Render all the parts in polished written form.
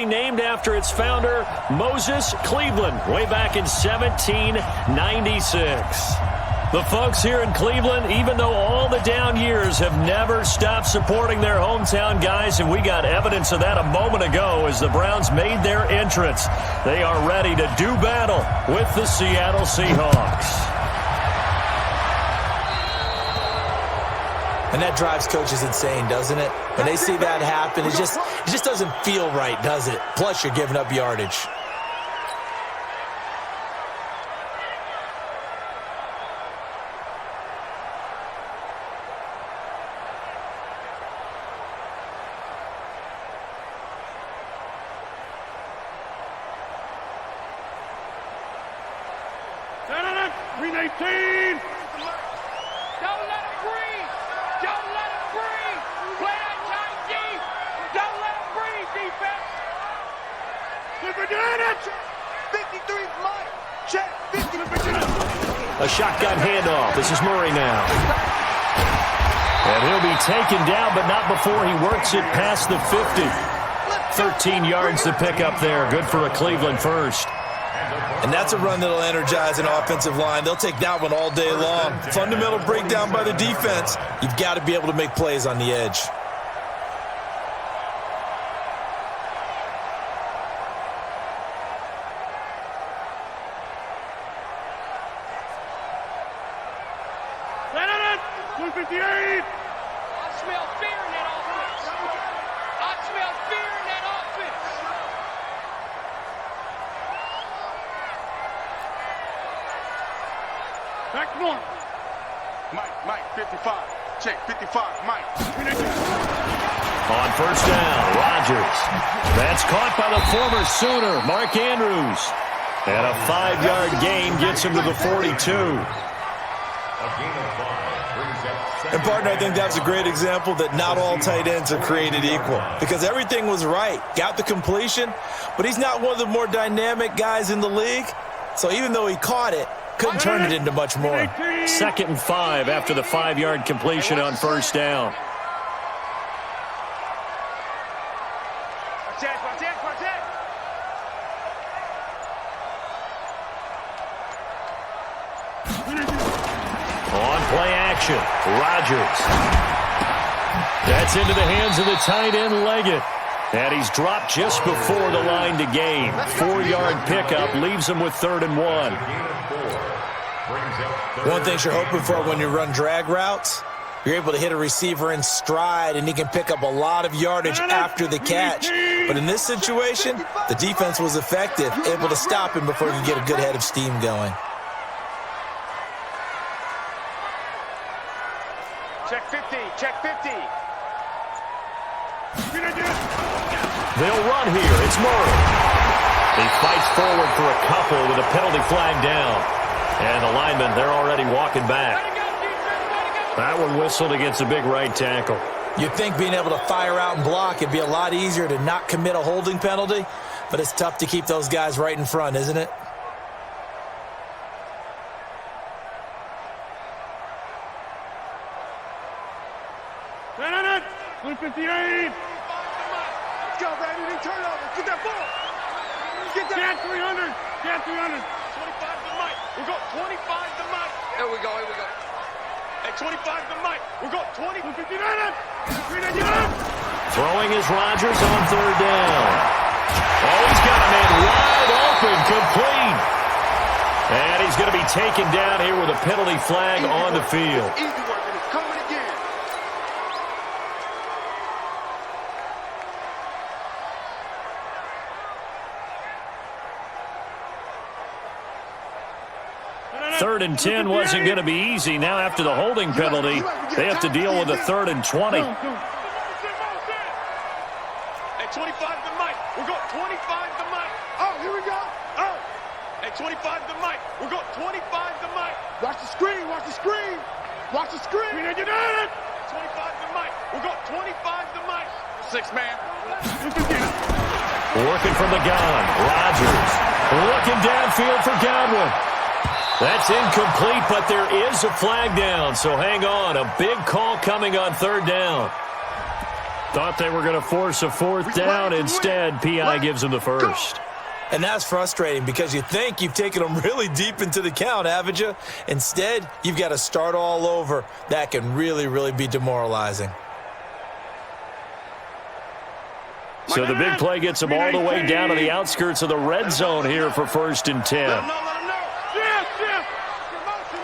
team named after its founder, Moses Cleveland, way back in 1796. The folks here in Cleveland, even though all the down years, have never stopped supporting their hometown guys, and we got evidence of that a moment ago as the Browns made their entrance. They are ready to do battle with the Seattle Seahawks. And that drives coaches insane, doesn't it? When they see that happen, it just doesn't feel right, does it? Plus, you're giving up yardage. A shotgun handoff. This is Murray now. And he'll be taken down, but not before he works it past the 50. 13 yards to pick up there. Good for a Cleveland first. And that's a run that'll energize an offensive line. They'll take that one all day long. Fundamental breakdown by the defense. You've got to be able to make plays on the edge. Mike, 55. Check, 55, Mike. On first down, Rodgers. That's caught by the former Sooner, Mark Andrews. And a 5-yard gain gets him to the 42. And, partner, I think that's a great example that not all tight ends are created equal. Because everything was right. Got the completion, but he's not one of the more dynamic guys in the league. So even though he caught it, couldn't turn it into much more. 2nd and 5 after the 5-yard completion on first down. On play action, Rodgers. That's into the hands of the tight end, Leggett. And he's dropped just before the line to gain. 4-yard pickup leaves him with 3rd and 1. One thing you're hoping for when you run drag routes, you're able to hit a receiver in stride, and he can pick up a lot of yardage after the catch. But in this situation, the defense was effective, able to stop him before he could get a good head of steam going. Check 50, check 50. They'll run here. It's Murray. He fights forward for a couple with a penalty flag down. And the linemen, they're already walking back. That one whistled against a big right tackle. You'd think being able to fire out and block it'd be a lot easier to not commit a holding penalty, but it's tough to keep those guys right in front, isn't it? Let's go, baby. Turn over. Get that ball. Get that. 300. Get 300. 25 to Mike. We got 25 to Mike. Here we go. Hey, 25 to Mike. We got 20. Throwing is Rodgers on 3rd down. Oh, he's got a man wide open, complete. And he's going to be taken down here with a penalty flag on the field. Easy work, and it's coming again. Third and 10 wasn't going to be easy. Now after the holding penalty, they have to deal with a 3rd and 20. Hey, 25 to Mike. We got 25 to Mike. Oh, here we go. Oh. Hey, 25 to Mike. We got 25 to Mike. Watch the screen. Watch the screen. Watch the screen. You did it. 25 to Mike. We got 25 to Mike. 6 man. Working from the gun. Rodgers looking downfield for Godwin. That's incomplete, but there is a flag down, so hang on. A big call coming on 3rd down. Thought they were going to force a fourth down. Instead, P.I. gives them the first. And that's frustrating because you think you've taken them really deep into the count, haven't you? Instead, you've got to start all over. That can really, really be demoralizing. So the big play gets them all the way down to the outskirts of the red zone here for 1st and 10. Let him know. Shift. Motion.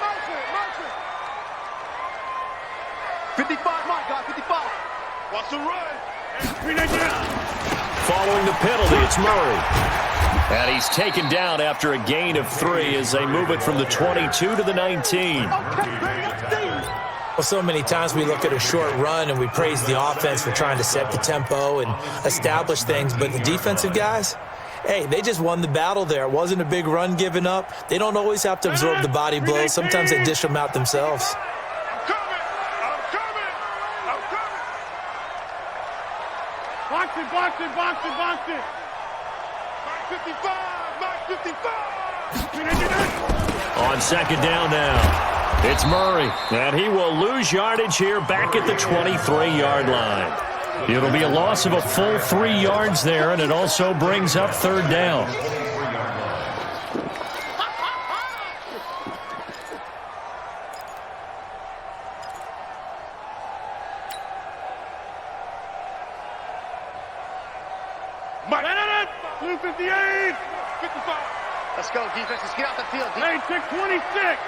55, Mike, guys, 55. Watch the run. Following the penalty, it's Murray. And he's taken down after a gain of 3 as they move it from the 22 to the 19. Well, so many times we look at a short run and we praise the offense for trying to set the tempo and establish things, but the defensive guys, hey, they just won the battle there. It wasn't a big run given up. They don't always have to absorb the body blows. Sometimes they dish them out themselves. I'm coming. Box it. Mark 55. On 2nd down now. It's Murray, and he will lose yardage here back at the 23-yard line. It'll be a loss of a full 3 yards there, and it also brings up 3rd down. Mike, 58, 55. Let's go, defense. Let's get out the field. 26.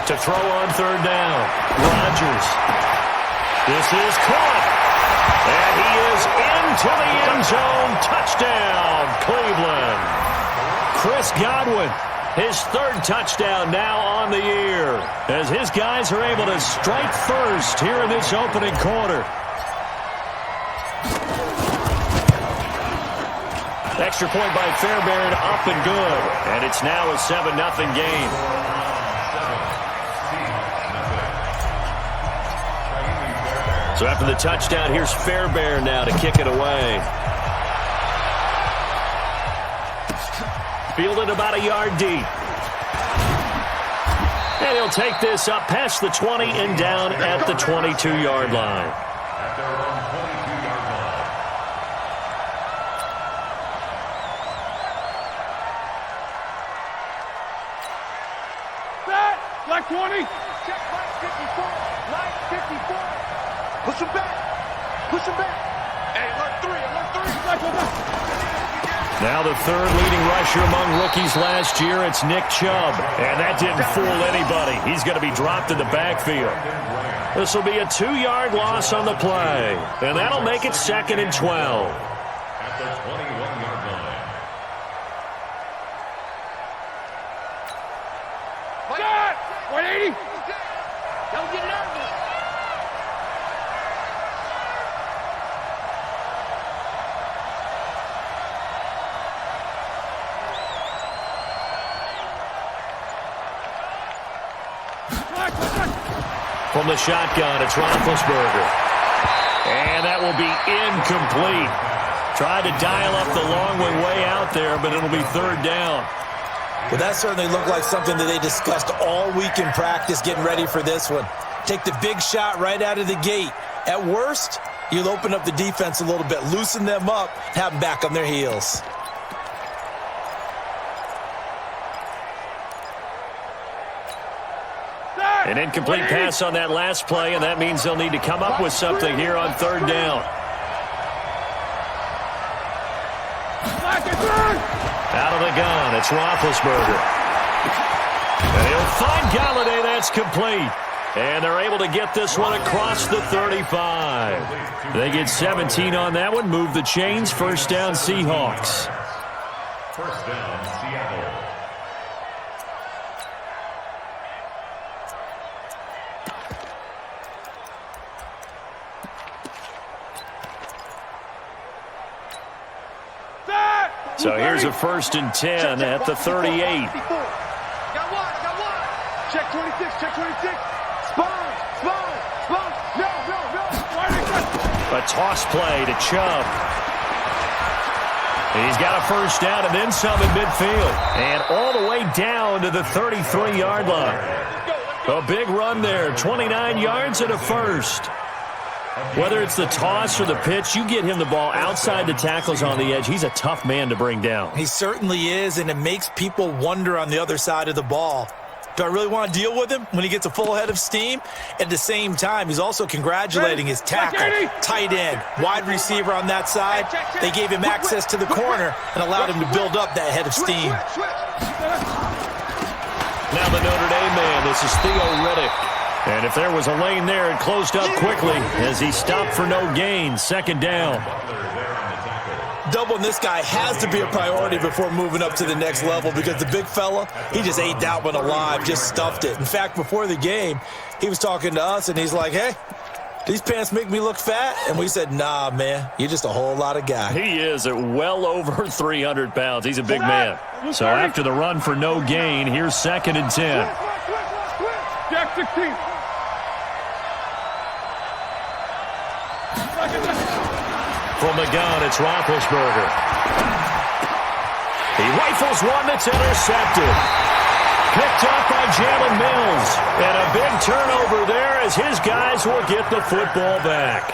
To throw on 3rd down. Rodgers. This is caught. And he is into the end zone. Touchdown, Cleveland. Chris Godwin, his 3rd touchdown now on the year, as his guys are able to strike first here in this opening quarter. Extra point by Fairbairn, up and good. And it's now a 7-0 game. So after the touchdown, here's Fairbairn now to kick it away. Fielded about a yard deep. And he'll take this up past the 20 and down at the 22-yard line. Like 20. Check line 54. Line 54. Push him back. Hey, alert 3. Now the 3rd leading rusher among rookies last year, it's Nick Chubb. And that didn't fool anybody. He's going to be dropped in the backfield. This will be a 2-yard loss on the play. And that'll make it 2nd and 12. At the 21-yard line. God! 180. Don't get nervous. From the shotgun, it's Roethlisberger. And that will be incomplete. Tried to dial up the long way out there, but it'll be 3rd down. Well, that certainly looked like something that they discussed all week in practice getting ready for this one. Take the big shot right out of the gate. At worst, you'll open up the defense a little bit, loosen them up, have them back on their heels. An incomplete pass on that last play, and that means they'll need to come up with something here on 3rd down. Out of the gun, it's Roethlisberger. And he'll find Galladay. That's complete. And they're able to get this one across the 35. They get 17 on that one. Move the chains. 1st down, Seahawks. 1st down, Seattle. So here's a 1st and 10 at the 38. Got one. Check 26. Spawn. No. A toss play to Chubb. He's got a first down and then some in midfield. And all the way down to the 33-yard line. A big run there, 29 yards and a first. Whether it's the toss or the pitch, you get him the ball outside the tackles on the edge. He's a tough man to bring down. He certainly is, and it makes people wonder on the other side of the ball. Do I really want to deal with him when he gets a full head of steam? At the same time, he's also congratulating his tackle, tight end, wide receiver on that side. They gave him access to the corner and allowed him to build up that head of steam. Now the Notre Dame man, this is Theo Riddick. And if there was a lane there, it closed up quickly as he stopped for no gain. Second down. Doubling this guy has to be a priority before moving up to the next level because the big fella, he just ate that one alive, just stuffed it. In fact, before the game, he was talking to us, and he's like, hey, these pants make me look fat? And we said, nah, man, you're just a whole lot of guy. He is at well over 300 pounds. He's a big man. So after the run for no gain, here's 2nd and 10. Jack 16. From the gun, it's Roethlisberger. He rifles one that's intercepted. Picked up by Jalen Mills. And a big turnover there as his guys will get the football back.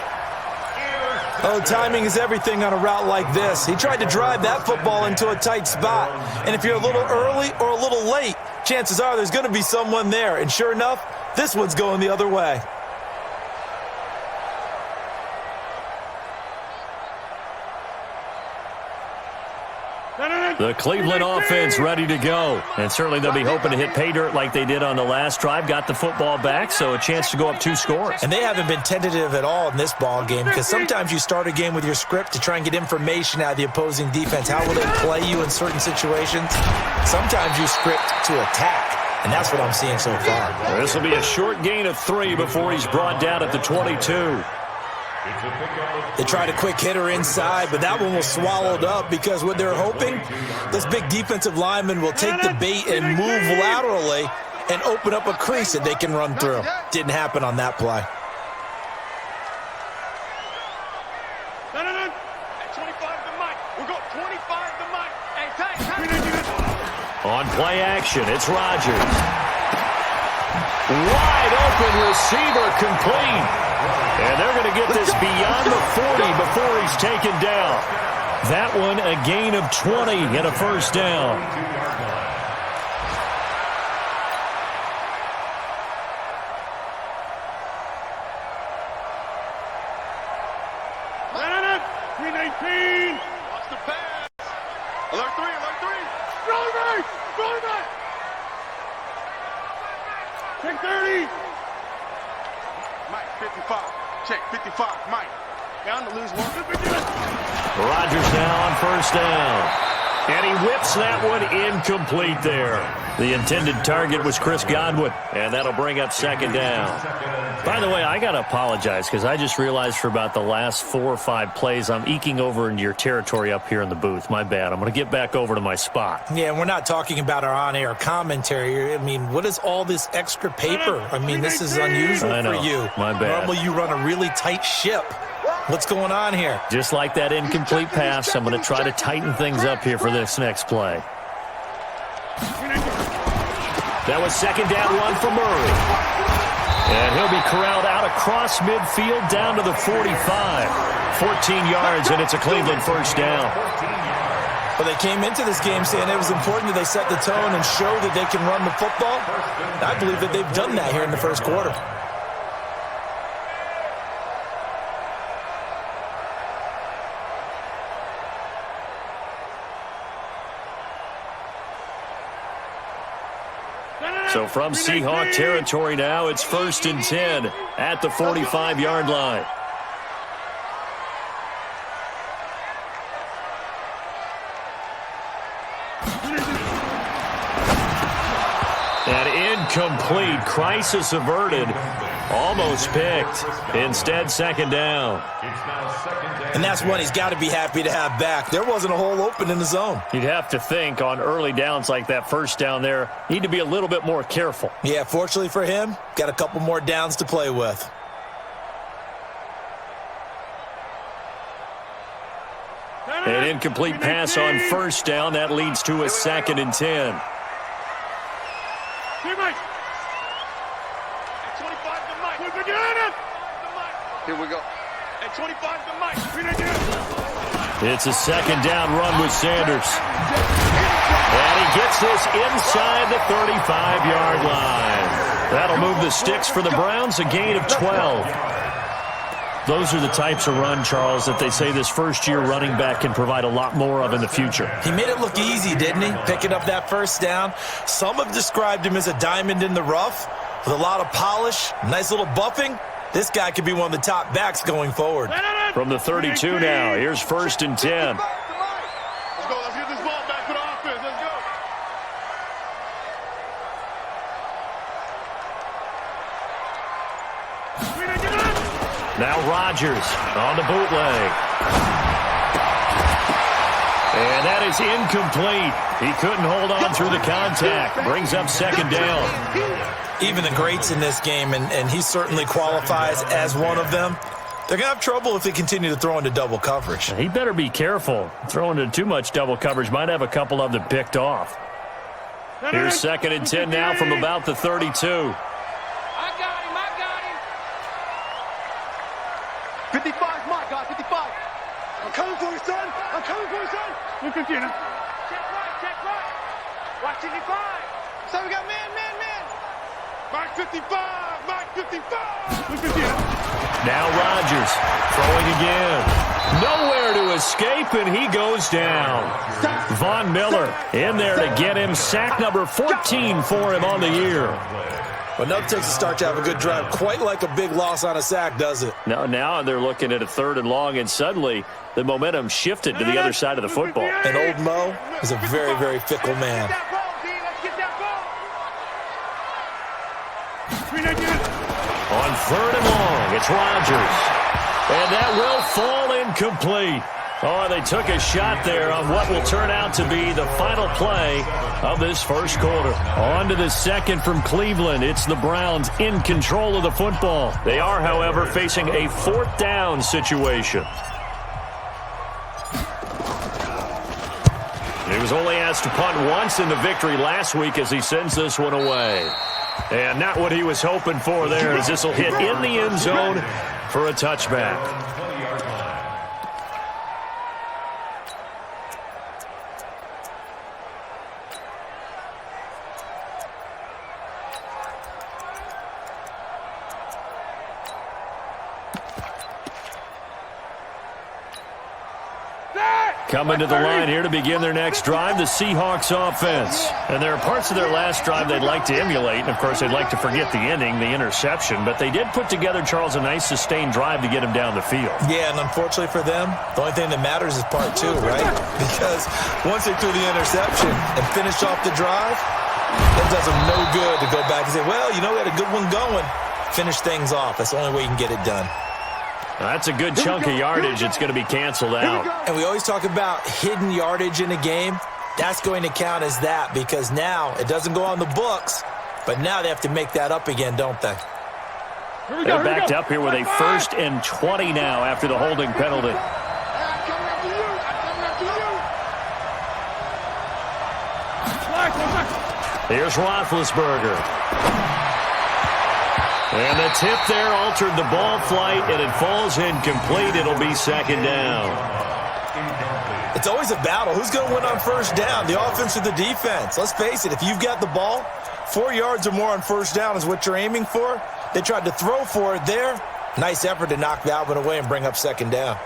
Oh, timing is everything on a route like this. He tried to drive that football into a tight spot. And if you're a little early or a little late, chances are there's going to be someone there. And sure enough, this one's going the other way. The Cleveland offense ready to go. And certainly they'll be hoping to hit pay dirt like they did on the last drive. Got the football back, so a chance to go up 2 scores. And they haven't been tentative at all in this ball game because sometimes you start a game with your script to try and get information out of the opposing defense. How will they play you in certain situations? Sometimes you script to attack, and that's what I'm seeing so far. This will be a short gain of 3 before he's brought down at the 22. They tried a quick hitter inside, but that one was swallowed up because what they're hoping, this big defensive lineman will take the bait and move laterally and open up a crease that they can run through. Didn't happen on that play. 25 to Mike. We'll go 25 to Mike. Hey, on play action, it's Rodgers. Wide open receiver complete. And they're going to get this beyond the 40 before he's taken down. That one a gain of 20 and a first down. Madden, 319. Watch the pass. Alert 3, alert 3. Throw it back. Check 30. Mike, 55. Check 55, Mike. Down to lose one. Rodgers now on first down. And he whips that one incomplete there. The intended target was Chris Godwin, and that'll bring up 2nd down. By the way, I got to apologize because I just realized for about the last 4 or 5 plays, I'm eking over into your territory up here in the booth. My bad. I'm going to get back over to my spot. Yeah, and we're not talking about our on-air commentary. I mean, what is all this extra paper? I mean, this is unusual for you. My bad. Normally you run a really tight ship. What's going on here? Just like that incomplete pass, I'm going to try to tighten things up here for this next play. That was 2nd down run for Murray. And he'll be corralled out across midfield down to the 45. 14 yards, and it's a Cleveland first down. Well, they came into this game saying it was important that they set the tone and show that they can run the football. I believe that they've done that here in the first quarter. So from Seahawk territory now, it's 1st and 10 at the 45-yard line. And incomplete. Crisis averted. Almost picked. Instead, 2nd down. And that's one he's got to be happy to have back. There wasn't a hole open in the zone. You'd have to think on early downs like that first down there, need to be a little bit more careful. Yeah, fortunately for him, got a couple more downs to play with. An incomplete pass on first down. That leads to a 2nd and 10. Here we go. At 25 to Mike. It's a 2nd down run with Sanders. And he gets this inside the 35-yard line. That'll move the sticks for the Browns, a gain of 12. Those are the types of run, Charles, that they say this first-year running back can provide a lot more of in the future. He made it look easy, didn't he? Picking up that first down. Some have described him as a diamond in the rough with a lot of polish, nice little buffing. This guy could be one of the top backs going forward. From the 32 now, here's 1st and 10. Let's go. Let's get this ball back to the offense. Let's go. Now Rodgers on the bootleg. And that is incomplete. He couldn't hold on through the contact. Brings up 2nd down. Even the greats in this game, and he certainly qualifies as one of them, they're going to have trouble if they continue to throw into double coverage. He better be careful. Throwing into too much double coverage might have a couple of them picked off. Here's 2nd and 10 now from about the 32. I got him. 55, my God, 55. I'm coming for you, son. I'm coming for you, son. Look at you now. Check right. Watch 55. So we got man. Mark 55. Look at you. Now Rodgers throwing again. Nowhere to escape, and he goes down. Von Miller in there to get him. Sack number 14 for him on the year. But nothing takes a start to have a good drive, quite like a big loss on a sack, does it? Now they're looking at a 3rd and long, and suddenly the momentum shifted to the other side of the football. And old Mo is a very, very fickle man. On 3rd and long, it's Rodgers. And that will fall incomplete. Oh, they took a shot there on what will turn out to be the final play of this first quarter. On to the 2nd from Cleveland. It's the Browns in control of the football. They are, however, facing a 4th down situation. He was only asked to punt once in the victory last week as he sends this one away. And not what he was hoping for there, as this will hit in the end zone for a touchback. Coming to the line here to begin their next drive, the Seahawks offense. And there are parts of their last drive they'd like to emulate. And, of course, they'd like to forget the ending, the interception. But they did put together, Charles, a nice sustained drive to get him down the field. Yeah, and unfortunately for them, the only thing that matters is part 2, right? Because once they threw the interception and finished off the drive, it does them no good to go back and say, well, you know, we had a good one going. Finish things off. That's the only way you can get it done. That's a good chunk of yardage. It's going to be canceled out. And we always talk about hidden yardage in a game. That's going to count as that because now it doesn't go on the books, but now they have to make that up again, don't they? They're backed up here with a 1st and 20 now after the holding penalty. Here's Roethlisberger. And the tip there altered the ball flight, and it falls incomplete. It'll be 2nd down. It's always a battle. Who's going to win on 1st down, the offense or the defense? Let's face it, if you've got the ball, 4 yards or more on 1st down is what you're aiming for. They tried to throw for it there. Nice effort to knock that one away and bring up 2nd down.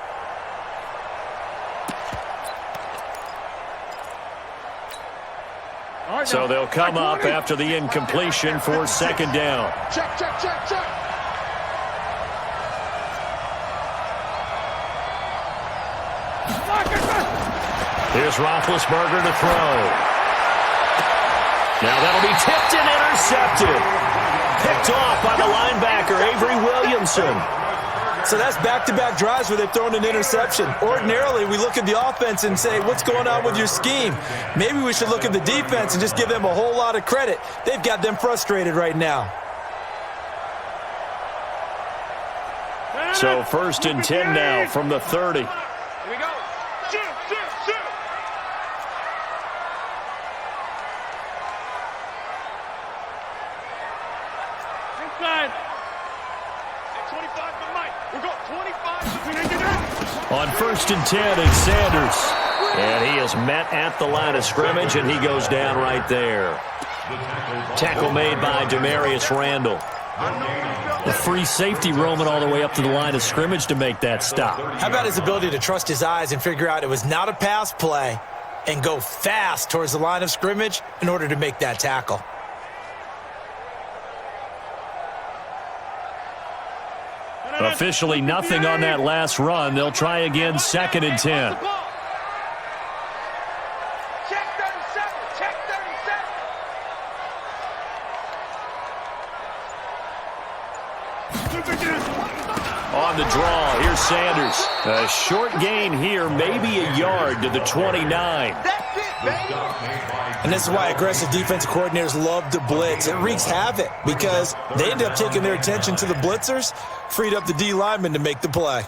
So they'll come up after the incompletion for 2nd down. Check. Here's Roethlisberger to throw. Now that'll be tipped and intercepted. Picked off by the linebacker, Avery Williamson. So that's back-to-back drives where they've thrown an interception. Ordinarily, we look at the offense and say, what's going on with your scheme? Maybe we should look at the defense and just give them a whole lot of credit. They've got them frustrated right now. So 1st and 10 now from the 30. Here we go. Outside. At 25 to Mike. We're going 25 to On 1st and 10, it's Sanders. And he is met at the line of scrimmage, and he goes down right there. Tackle made by Demarius Randall. A free safety roaming all the way up to the line of scrimmage to make that stop. How about his ability to trust his eyes and figure out it was not a pass play and go fast towards the line of scrimmage in order to make that tackle? Officially nothing on that last run. They'll try again 2nd and 10. Check 37. Check 37. On the draw, here's Sanders. A short gain here, maybe a yard to the 29. That's it, baby. And this is why aggressive defensive coordinators love to blitz. It wreaks havoc because they end up taking their attention to the blitzers, freed up the D lineman to make the play.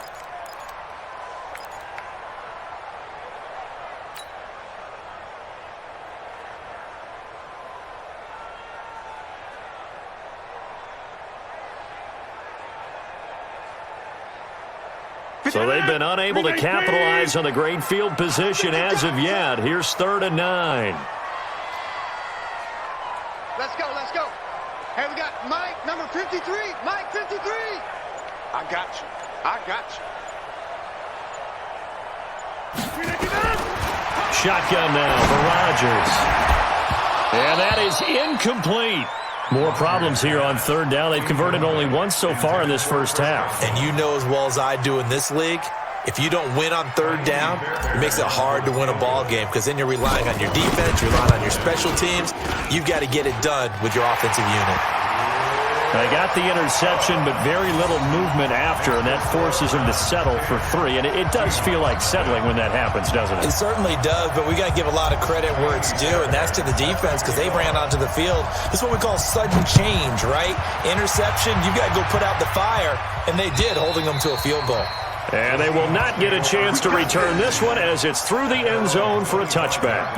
So they've been unable to capitalize on the great field position as of yet. Here's 3rd and 9. Let's go, let's go. Hey, we got Mike, number 53. Mike, 53. I got you. I got you. Shotgun now for Rodgers. And that is incomplete. More problems here on 3rd down. They've converted only once so far in this first half. And you know as well as I do in this league, if you don't win on 3rd down, it makes it hard to win a ball game because then you're relying on your defense, you're relying on your special teams. You've got to get it done with your offensive unit. They got the interception, but very little movement after, and that forces them to settle for 3. And it does feel like settling when that happens, doesn't it? It certainly does, but we got to give a lot of credit where it's due, and that's to the defense because they ran onto the field. This is what we call sudden change, right? Interception, you got to go put out the fire, and they did, holding them to a field goal. And they will not get a chance to return this one as it's through the end zone for a touchback.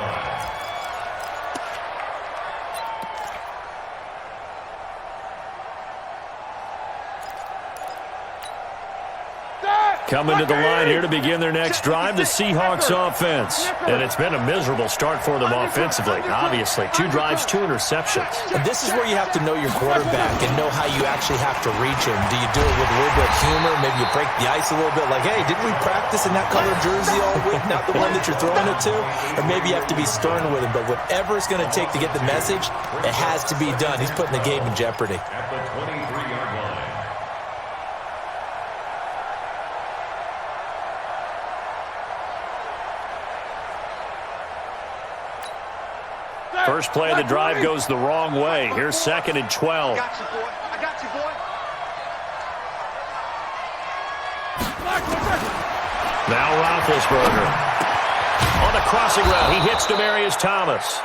Coming to the line here to begin their next drive, the Seahawks offense. And it's been a miserable start for them offensively. Obviously, 2 drives, 2 interceptions. And this is where you have to know your quarterback and know how you actually have to reach him. Do you do it with a little bit of humor? Maybe you break the ice a little bit like, hey, didn't we practice in that color jersey all week, not the one that you're throwing it to? Or maybe you have to be stern with him. But whatever it's going to take to get the message, it has to be done. He's putting the game in jeopardy. At the 23-yard line. First play of the drive goes the wrong way. Here's 2nd and 12. I got you, boy. I got you, boy. Now Roethlisberger. On the crossing route, he hits Demaryius Thomas.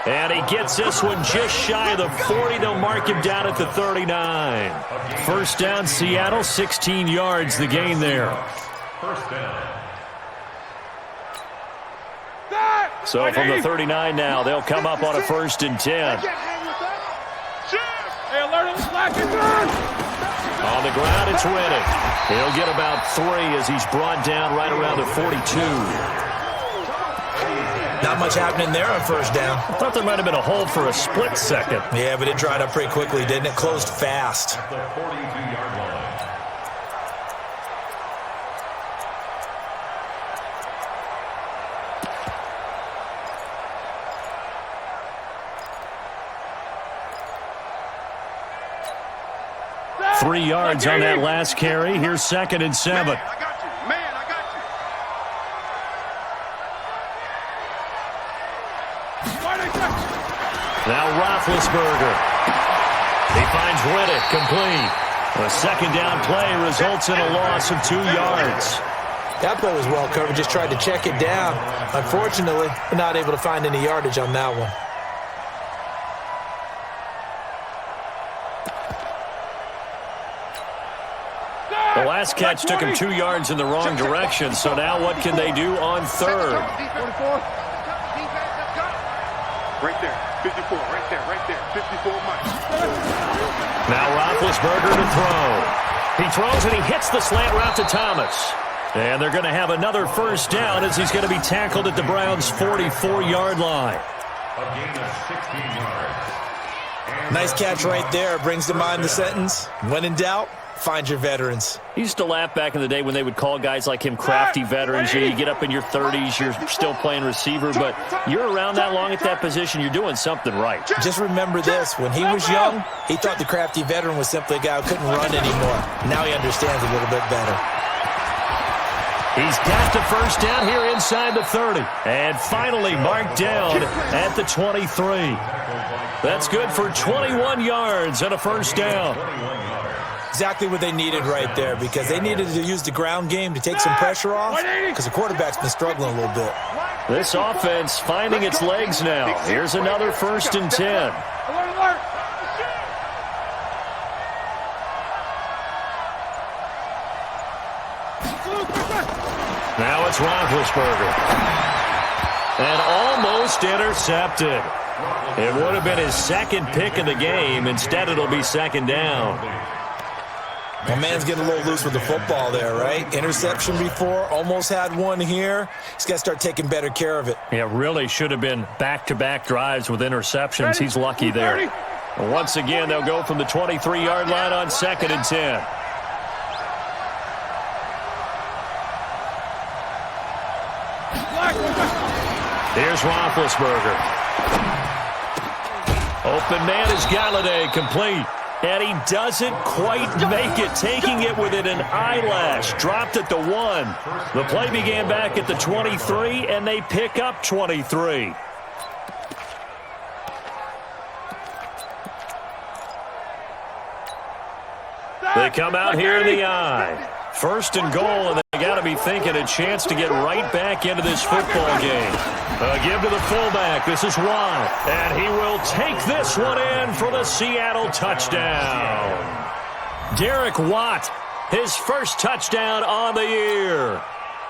And he gets this one just shy of the 40. They'll mark him down at the 39. First down, Seattle, 16 yards, the gain there. First down. So from the 39 now, they'll come up on a 1st and 10. Hey, alert on the flag. On the ground, it's Riddick. He'll get about 3 as he's brought down right around the 42. Not much happening there on 1st down. I thought there might have been a hold for a split second. Yeah, but it dried up pretty quickly, didn't it? Closed fast. At the 42-yard line. Three yards on that last carry. Here's 2nd and 7. Man, I got you. Man, I got you. Now Roethlisberger. He finds Riddick complete. A 2nd down play results in a loss of 2 yards. That play was well covered. Just tried to check it down. Unfortunately, we're not able to find any yardage on that one. The last catch took him 2 yards in the wrong direction, so now what can they do on 3rd? 44. Right there. 54. Right there. Right there. 54 Mike. Now Roethlisberger to throw. He throws and he hits the slant route to Thomas. And they're going to have another first down as he's going to be tackled at the Browns' 44-yard line. A gain of 16 yards. Nice catch right there. Brings to mind the sentence, when in doubt, find your veterans. I used to laugh back in the day when they would call guys like him crafty veterans. You get up in your 30s, you're still playing receiver, but you're around that long at that position, you're doing something right. Just remember this. When he was young, he thought the crafty veteran was simply a guy who couldn't run anymore. Now he understands a little bit better. He's got the first down here inside the 30. And finally marked down at the 23. That's good for 21 yards and a first down. Exactly what they needed right there, because they needed to use the ground game to take some pressure off, because the quarterback's been struggling a little bit. This offense finding its legs now. Here's another 1st and 10. Now it's Roethlisberger. And almost intercepted. It would have been his second pick of the game. Instead, it'll be 2nd down. My man's getting a little loose with the football there, right? Interception before, almost had one here. He's got to start taking better care of it. Yeah, really should have been back-to-back drives with interceptions. He's lucky there. And once again, they'll go from the 23-yard line on 2nd and 10. Here's Roethlisberger. Open man is Galladay, complete. And he doesn't quite make it, taking it within an eyelash. Dropped at the 1. The play began back at the 23, and they pick up 23. They come out here in the eye. 1st and goal, and they got to be thinking a chance to get right back into this football game. Give to the fullback. This is Watt, and he will take this one in for the Seattle touchdown. Derek Watt, his first touchdown on the year,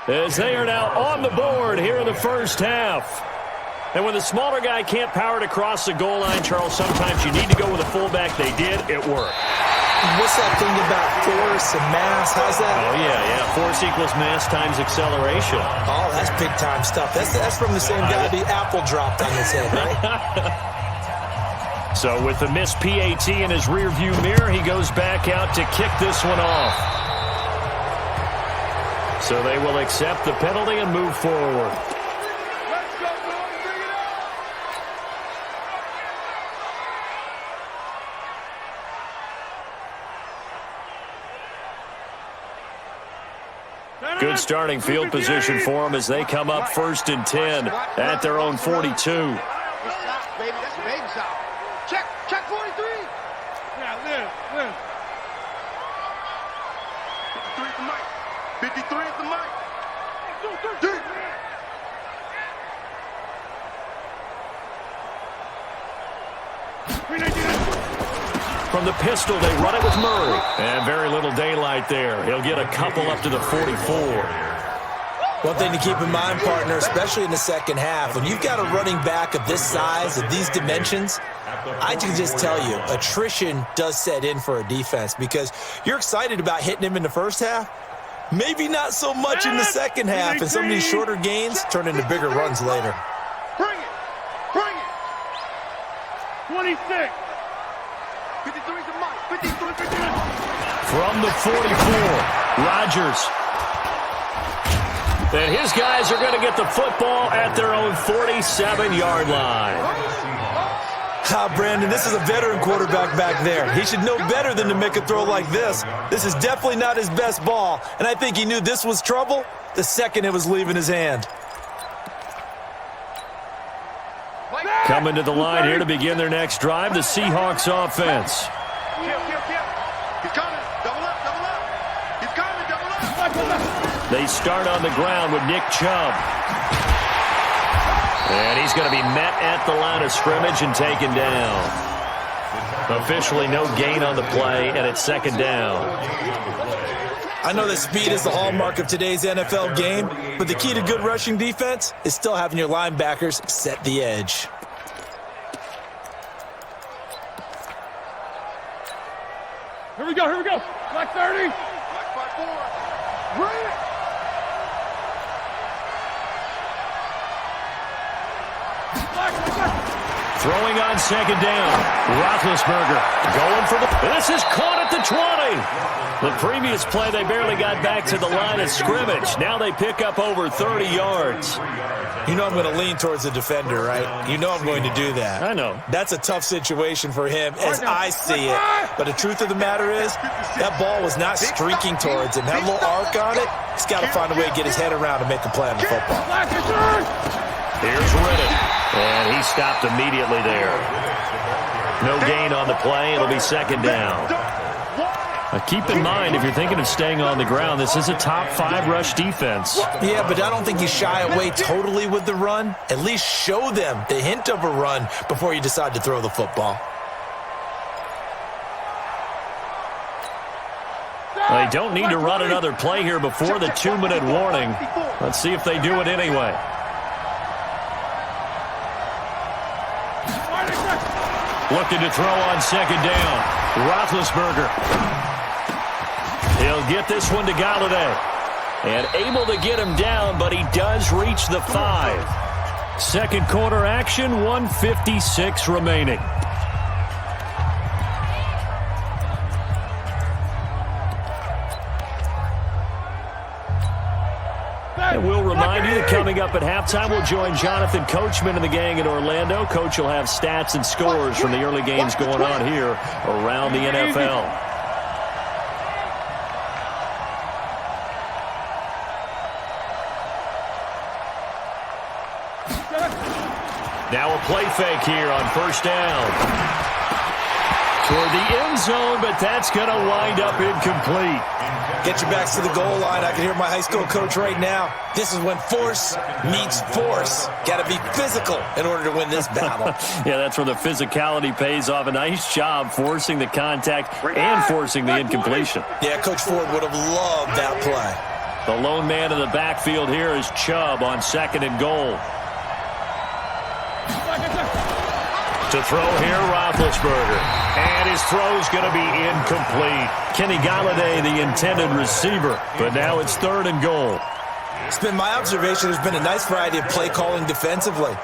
as they are now on the board here in the first half. And when the smaller guy can't power it across the goal line, Charles, sometimes you need to go with a fullback. They did. It worked. What's that thing about force and mass? How's that? Oh, yeah. Force equals mass times acceleration. Oh, that's big-time stuff. That's from the same guy the apple dropped on his head, right? So with the missed PAT in his rearview mirror, he goes back out to kick this one off. So they will accept the penalty and move forward. Good starting field position for them as they come up 1st and 10 at their own 42. Check 43. Yeah, live. 53 at the mic. 53 at the mic. From the pistol, they run it with Murray. And very little daylight there. He'll get a couple up to the 44. One thing to keep in mind, partner, especially in the second half, when you've got a running back of this size, of these dimensions, I can just tell you, attrition does set in for a defense, because you're excited about hitting him in the first half. Maybe not so much in the second half, and some of these shorter gains turn into bigger runs later. Bring it. 26. 53 to Mike. 53. From the 44, Rodgers. And his guys are going to get the football at their own 47-yard line. Brandon, this is a veteran quarterback back there. He should know better than to make a throw like this. This is definitely not his best ball, and I think he knew this was trouble the second it was leaving his hand. Coming to the line here to begin their next drive, the Seahawks offense. He's coming. Double up. He's coming. Double up. They start on the ground with Nick Chubb. And he's going to be met at the line of scrimmage and taken down. Officially no gain on the play, and it's 2nd down. I know that speed is the hallmark of today's NFL game, but the key to good rushing defense is still having your linebackers set the edge. Here we go, here we go. Black 30. Black 5-4. Bring it. Throwing on second down. Roethlisberger going for the... This is caught at the 20. The previous play, they barely got back to the line of scrimmage. Now they pick up over 30 yards. You know I'm going to lean towards the defender, right? You know I'm going to do that. I know. That's a tough situation for him as I see it. But the truth of the matter is, that ball was not streaking towards him. That little arc on it, he's got to find a way to get his head around and make a play on the football. Here's Riddick, and he stopped immediately there. No gain on the play. It'll be second down. Now keep in mind, if you're thinking of staying on the ground, this is a top 5 rush defense. Yeah, but I don't think you shy away totally with the run. At least show them the hint of a run before you decide to throw the football. They don't need to run another play here before the 2-minute warning. Let's see if they do it anyway. Looking to throw on second down. Roethlisberger. He'll get this one to Galladay. And able to get him down, but he does reach the 5. Second quarter action, 1:56 remaining. And we'll remind you that coming up at halftime, we'll join Jonathan Coachman and the gang in Orlando. Coach will have stats and scores from the early games going on here around the NFL. Now a play fake here on first down. Toward the end zone, but that's going to wind up incomplete. Get your backs to the goal line. I can hear my high school coach right now. This is when force meets force. Got to be physical in order to win this battle. Yeah, that's where the physicality pays off. A nice job forcing the contact and forcing the incompletion. Yeah, Coach Ford would have loved that play. The lone man in the backfield here is Chubb on second and goal. To throw here, Roethlisberger. And his throw's going to be incomplete. Kenny Galladay, the intended receiver. But now it's third and goal. It's been my observation there's been a nice variety of play calling defensively.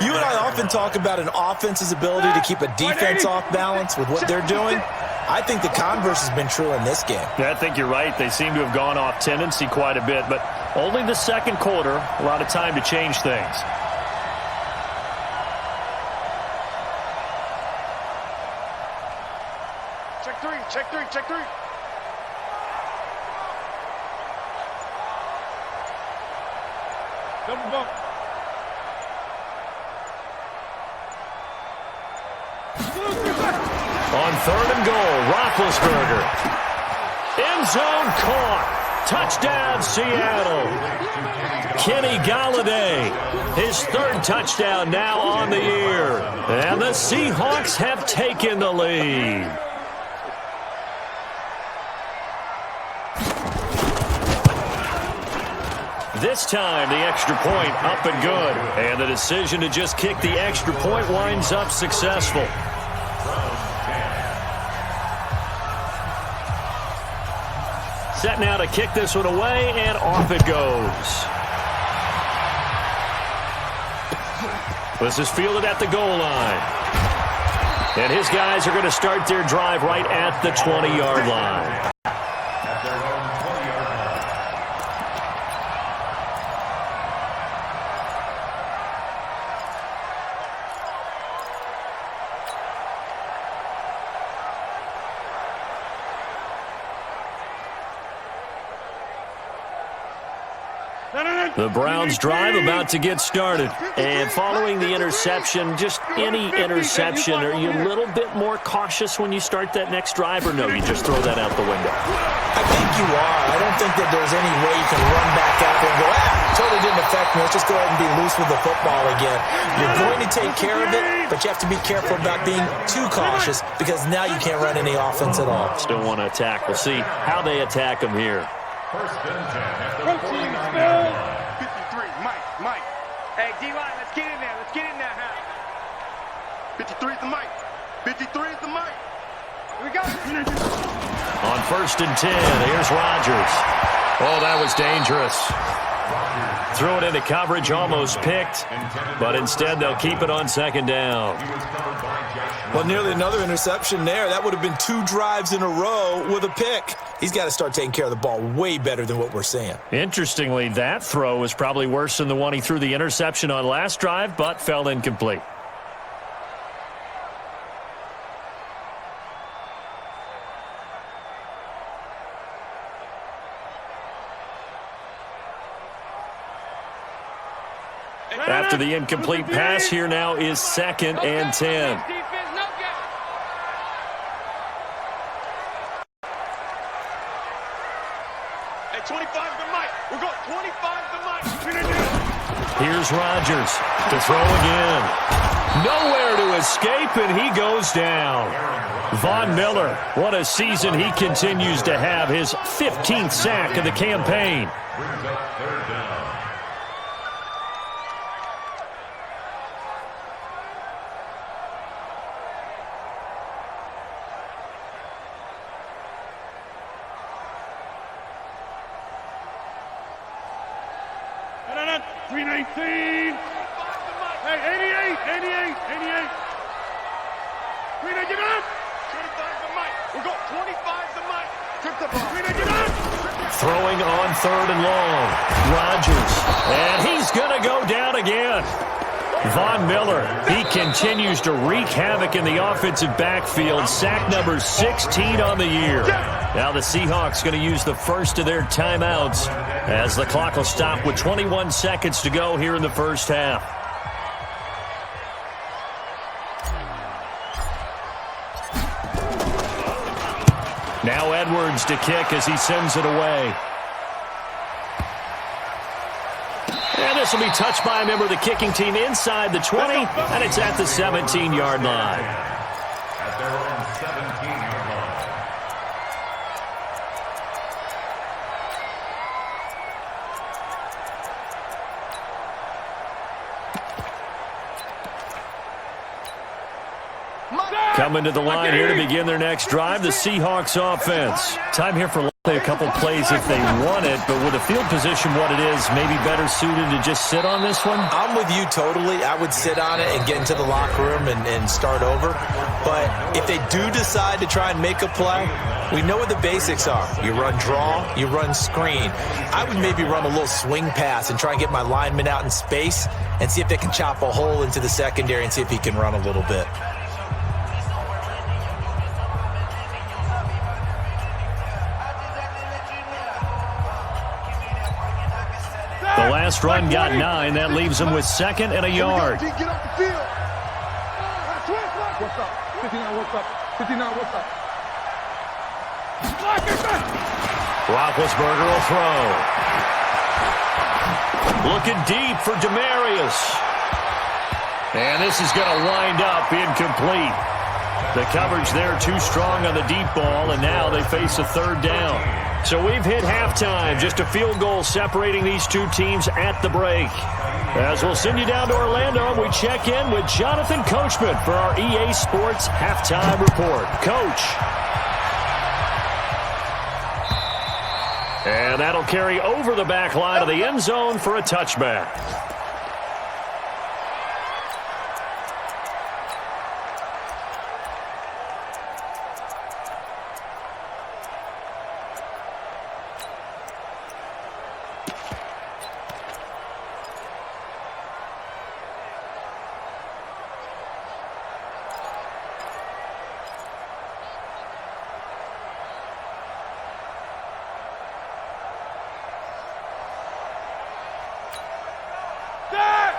You and I often talk about an offense's ability to keep a defense off balance with what they're doing. I think the converse has been true in this game. Yeah, I think you're right. They seem to have gone off tendency quite a bit. But only the second quarter, a lot of time to change things. Check three. Double bump. On third and goal, Roethlisberger. End zone caught. Touchdown, Seattle. Kenny Galladay, his third touchdown now on the year. And the Seahawks have taken the lead. This time, the extra point up and good. And the decision to just kick the extra point winds up successful. Set now to kick this one away, and off it goes. This is fielded at the goal line. And his guys are going to start their drive right at the 20-yard line. The Browns drive about to get started. And following the interception, just any interception, are you a little bit more cautious when you start that next drive, or no, you just throw that out the window? I think you are. I don't think that there's any way you can run back out there and go, totally didn't affect me. Let's just go ahead and be loose with the football again. You're going to take care of it, but you have to be careful about being too cautious because now you can't run any offense at all. Still want to attack. We'll see how they attack them here. First and 10. 53, Mike. Hey, D-line, let's get in there. Let's get in there, huh? 53 is the Mike. 53 is the Mike. Here we go. 1st and 10. Here's Rodgers. Oh, that was dangerous. Threw it into coverage, almost picked, but instead they'll keep it on 2nd down. Well, nearly another interception there. That would have been 2 drives in a row with a pick. He's got to start taking care of the ball way better than what we're seeing. Interestingly, that throw was probably worse than the one he threw the interception on last drive, but fell incomplete. After the incomplete pass, here now is 2nd and 10. At 25 to Mike. We're going 25 to Mike. Here's Rodgers to throw again. Nowhere to escape, and he goes down. Von Miller, what a season he continues to have. His 15th sack of the campaign. Brings up 3rd down. Hey, 88. Get up. 25 to Mike. We're going 25 to Mike. Trip the ball. Get up. Throwing on 3rd and long. Rodgers. And he's going to go down again. Von Miller, he continues to wreak havoc in the offensive backfield. Sack number 16 on the year. Now the Seahawks going to use the first of their timeouts as the clock will stop with 21 seconds to go here in the first half. Now Edwards to kick as he sends it away. And this will be touched by a member of the kicking team inside the 20, and it's at the 17-yard line. At their own 17-yard line. Coming to the line here to begin their next drive, the Seahawks offense. Time here for a couple plays if they want it, but with the field position what it is, maybe better suited to just sit on this one? I'm with you totally. I would sit on it and get into the locker room and start over. But if they do decide to try and make a play, we know what the basics are. You run draw, you run screen. I would maybe run a little swing pass and try and get my lineman out in space and see if they can chop a hole into the secondary and see if he can run a little bit. The last run got 9. That leaves him with 2nd and a yard. Get off the field. What's up? 59, what's up? 59, what's up? Roethlisberger will throw. Looking deep for Demarius. And this is going to wind up incomplete. The coverage there too strong on the deep ball, and now they face a 3rd down. So we've hit halftime. Just a field goal separating these two teams at the break. As we'll send you down to Orlando, we check in with Jonathan Coachman for our EA Sports Halftime Report. Coach. And that'll carry over the back line of the end zone for a touchback.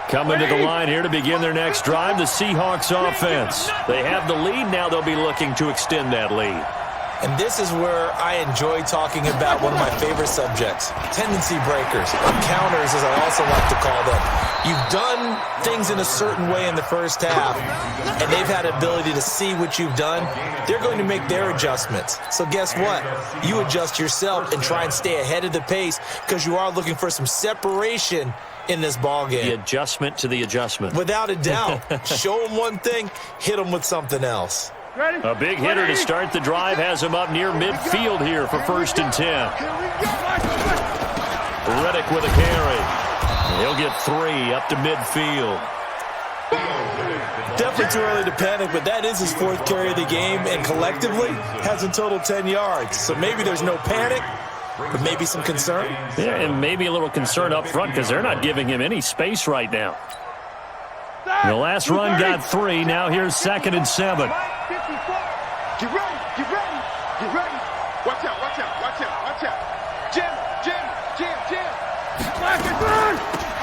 Coming to the line here to begin their next drive, the Seahawks offense. They have the lead. Now they'll be looking to extend that lead. And this is where I enjoy talking about one of my favorite subjects, tendency breakers, or counters as I also like to call them. You've done things in a certain way in the first half, and they've had ability to see what you've done. They're going to make their adjustments. So guess what? You adjust yourself and try and stay ahead of the pace because you are looking for some separation in this ball game. The adjustment to the adjustment. Without a doubt. Show them one thing, hit them with something else. A big hitter to start the drive has him up near midfield here for 1st and 10. Riddick with a carry. He'll get 3 up to midfield. Definitely too early to panic, but that is his 4th carry of the game, and collectively has in total 10 yards. So maybe there's no panic, but maybe some concern. Yeah, and maybe a little concern up front because they're not giving him any space right now. The last run got 3. Now here's 2nd and 7. Get ready, get ready, get ready. Watch out, watch out, watch out, watch out. Jam, jam, jam, jam.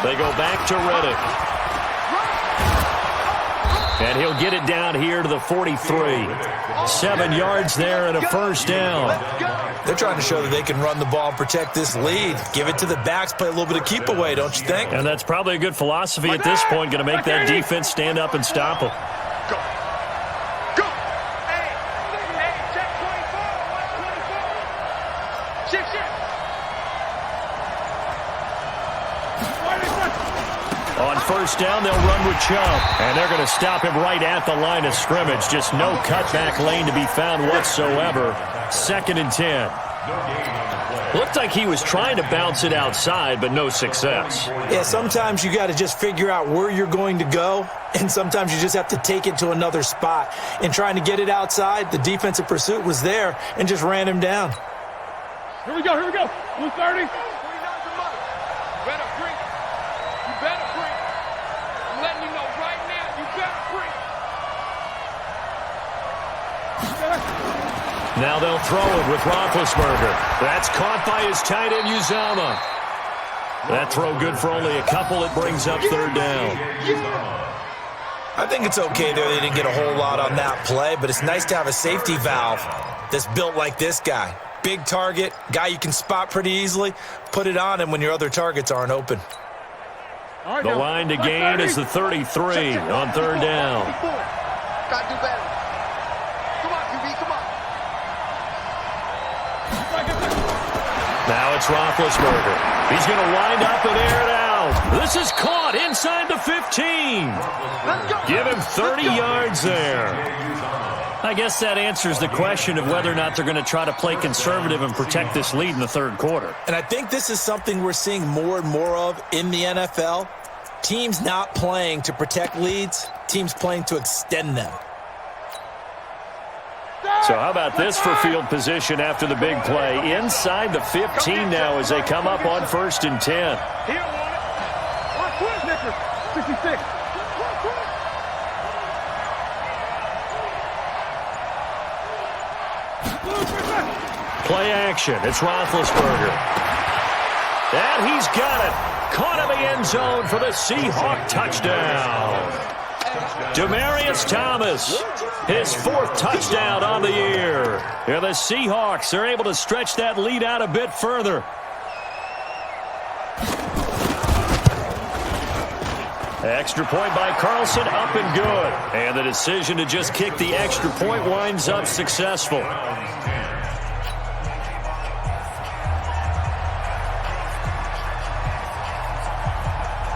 They go back to Riddick. And he'll get it down here to the 43. 7 yards there and a 1st down. They're trying to show that they can run the ball and protect this lead. Give it to the backs, play a little bit of keep away, don't you think? And that's probably a good philosophy at this point, going to make that defense stand up and stop them. Go. Go. Hey, check 24. Watch 24. Shift, shift. On 1st down, they'll run with Chubb. And they're going to stop him right at the line of scrimmage. Just no cutback lane to be found whatsoever. 2nd and 10. Looked like he was trying to bounce it outside, but no success. Yeah, sometimes you got to just figure out where you're going to go, and sometimes you just have to take it to another spot. In trying to get it outside, the defensive pursuit was there and just ran him down. Here we go, here we go. Blue 30. You better break. You better break. I'm letting you know right now, you better break. Now they'll throw it with Roethlisberger. That's caught by his tight end, Uzama. That throw good for only a couple. It brings up 3rd down. I think it's okay there. They didn't get a whole lot on that play, but it's nice to have a safety valve that's built like this guy. Big target, guy you can spot pretty easily. Put it on him when your other targets aren't open. The line to gain is the 33 on 3rd down. Got to do better. Come on, QB, come on. Now it's Roethlisberger. He's going to wind up and air it out. This is caught inside the 15. Give him 30 yards there. I guess that answers the question of whether or not they're going to try to play conservative and protect this lead in the 3rd quarter. And I think this is something we're seeing more and more of in the NFL. Teams not playing to protect leads, teams playing to extend them. So how about this for field position after the big play? Inside the 15 now as they come up on 1st and 10. He don't want it. 66. Play action. It's Roethlisberger. And he's got it. Caught in the end zone for the Seahawks touchdown. Demaryius Thomas, his 4th touchdown on the year. Yeah, the Seahawks are able to stretch that lead out a bit further. Extra point by Carlson, up and good. And the decision to just kick the extra point winds up successful.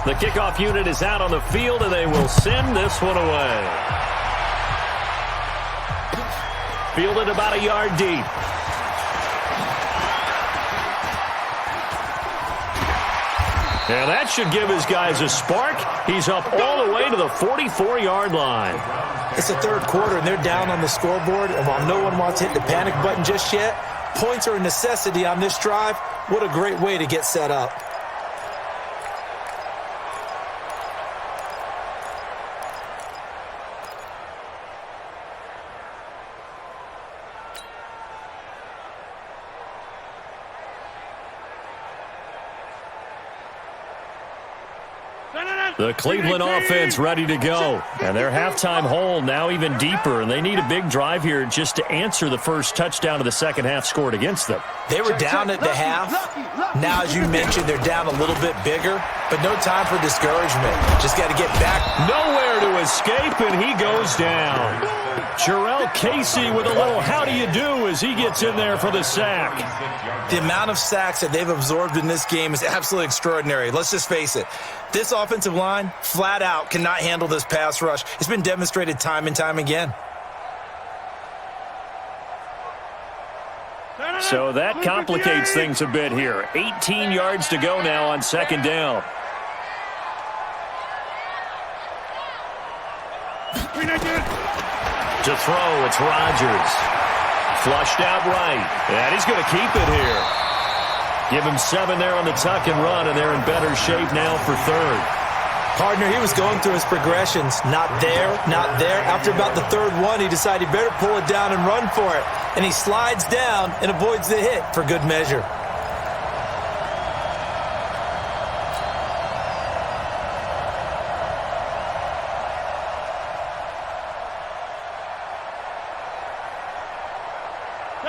The kickoff unit is out on the field, and they will send this one away. Fielded about a yard deep. And that should give his guys a spark. He's up all the way to the 44-yard line. It's the 3rd quarter, and they're down on the scoreboard. And while no one wants to hit the panic button just yet, points are a necessity on this drive. What a great way to get set up. The Cleveland offense ready to go. And their halftime hole now even deeper. And they need a big drive here just to answer the first touchdown of the second half scored against them. They were down at the half. Now, as you mentioned, they're down a little bit bigger. But no time for discouragement. Just got to get back. Nowhere to escape, and he goes down. Jarrell Casey with a little how do you do as he gets in there for the sack. The amount of sacks that they've absorbed in this game is absolutely extraordinary. Let's just face it. This offensive line, flat out, cannot handle this pass rush. It's been demonstrated time and time again. So that complicates things a bit here. 18 yards to go now on second down. To throw, it's Rodgers. Flushed out right. And he's going to keep it here. Give him 7 there on the tuck and run, and they're in better shape now for third. Partner, he was going through his progressions. Not there, not there. After about the third one, he decided he better pull it down and run for it. And he slides down and avoids the hit for good measure.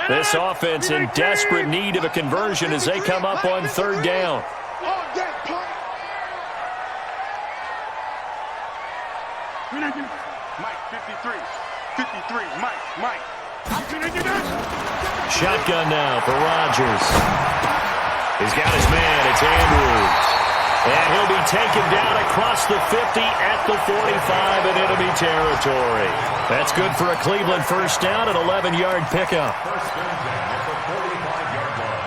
This offense in desperate need of a conversion as they come up on third down. Mike, 53, Mike. Shotgun now for Rodgers. He's got his man. It's Andrews. And he'll be taken down across the 50 at the 45 in enemy territory. That's good for a Cleveland first down, an 11-yard pickup. First and 10 at the 45-yard line.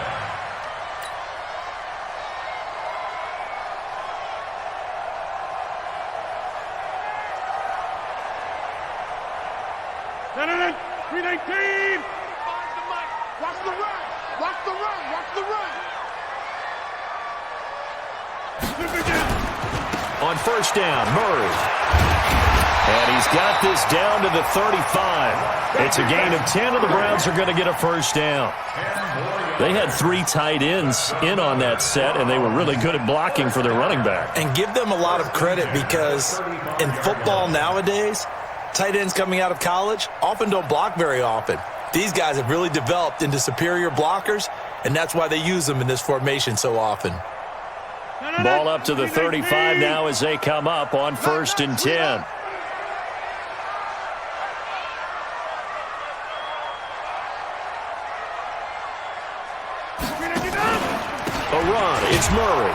Watch the run. On first down, Murray. And he's got this down to the 35. It's a gain of 10, and the Browns are going to get a first down. They had 3 tight ends in on that set, and they were really good at blocking for their running back. And give them a lot of credit because in football nowadays, tight ends coming out of college often don't block very often. These guys have really developed into superior blockers, and that's why they use them in this formation so often. Ball up to the 35 now as they come up on first and 10. A run, it's Murray.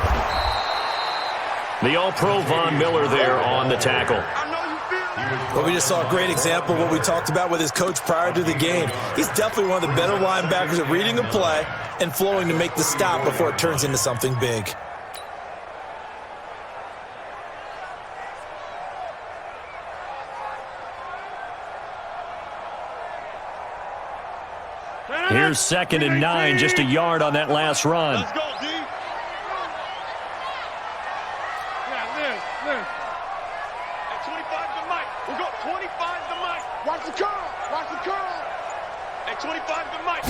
The All-Pro Von Miller there on the tackle. Well, we just saw a great example of what we talked about with his coach prior to the game. He's definitely one of the better linebackers at reading a play and flowing to make the stop before it turns into something big. Here's second and 9, just a yard on that last run. Let's go, D. Liz. At 25 to Mike. We'll go 25 to Mike. Watch the curl. At 25 to Mike.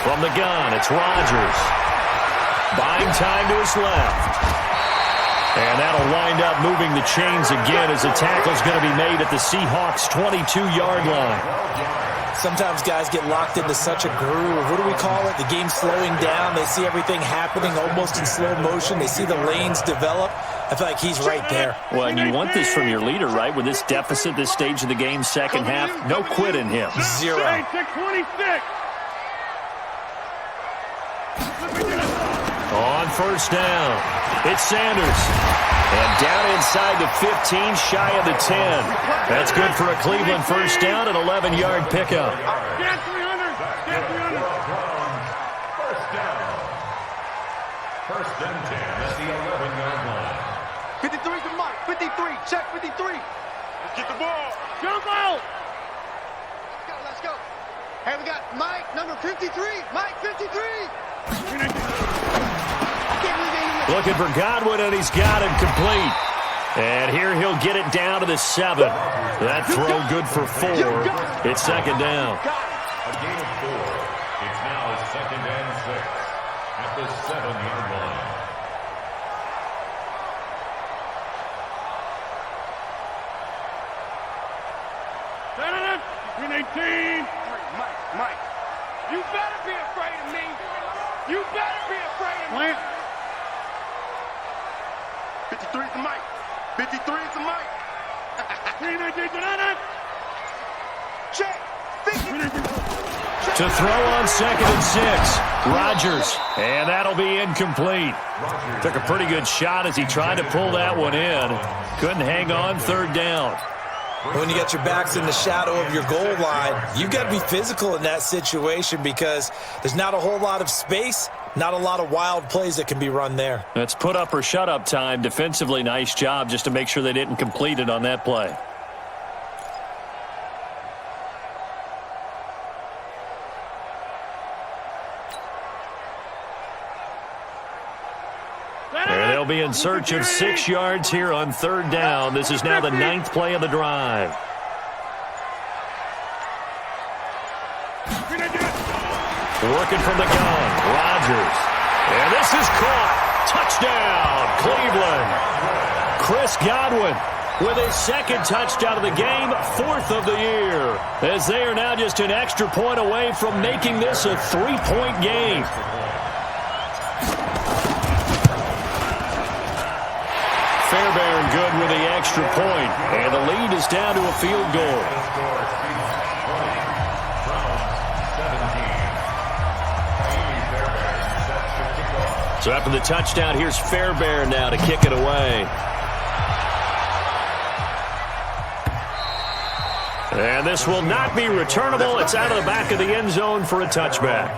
From the gun, it's Rodgers. Buying time to his left. And that'll wind up moving the chains again as the tackle's going to be made at the Seahawks' 22-yard line. Sometimes guys get locked into such a groove. What do we call it? The game's slowing down. They see everything happening almost in slow motion. They see the lanes develop. I feel like he's right there. Well, and you want this from your leader, right? With this deficit, this stage of the game, second half, no quit in him. 0. On first down, it's Sanders. And down inside the 15, shy of the 10. That's good for a Cleveland first down, an 11-yard pickup. First and 10 at the 11-yard line. 53 to Mike. 53. Check 53. Let's get the ball. Jump out. Let's go. Hey, we got Mike, number 53. Mike, 53. Looking for Godwin, and he's got him complete. And here he'll get it down to the 7. That throw good for 4. It's second down. A gain of 4. It's now second and 6 at the 7-yard line. Mike. You better be afraid of me. You better be afraid of me. 53 to Mike. 53 to Mike. Check. To throw on second and 6. Rodgers. And that'll be incomplete. Took a pretty good shot as he tried to pull that one in. Couldn't hang on third down. When you got your backs in the shadow of your goal line, you've got to be physical in that situation because there's not a whole lot of space, not a lot of wild plays that can be run there. That's put up or shut up time. Defensively, nice job just to make sure they didn't complete it on that play. And they'll be in search of 6 yards here on third down. This is now the 9th play of the drive. Working from the gun, Rodgers. And this is caught. Touchdown, Cleveland. Chris Godwin with his 2nd touchdown of the game, 4th of the year. As they are now just an extra point away from making this a 3-point game. Fairbairn good with the extra point, and the lead is down to a field goal. So after the touchdown, here's Fairbairn now to kick it away. And this will not be returnable. It's out of the back of the end zone for a touchback.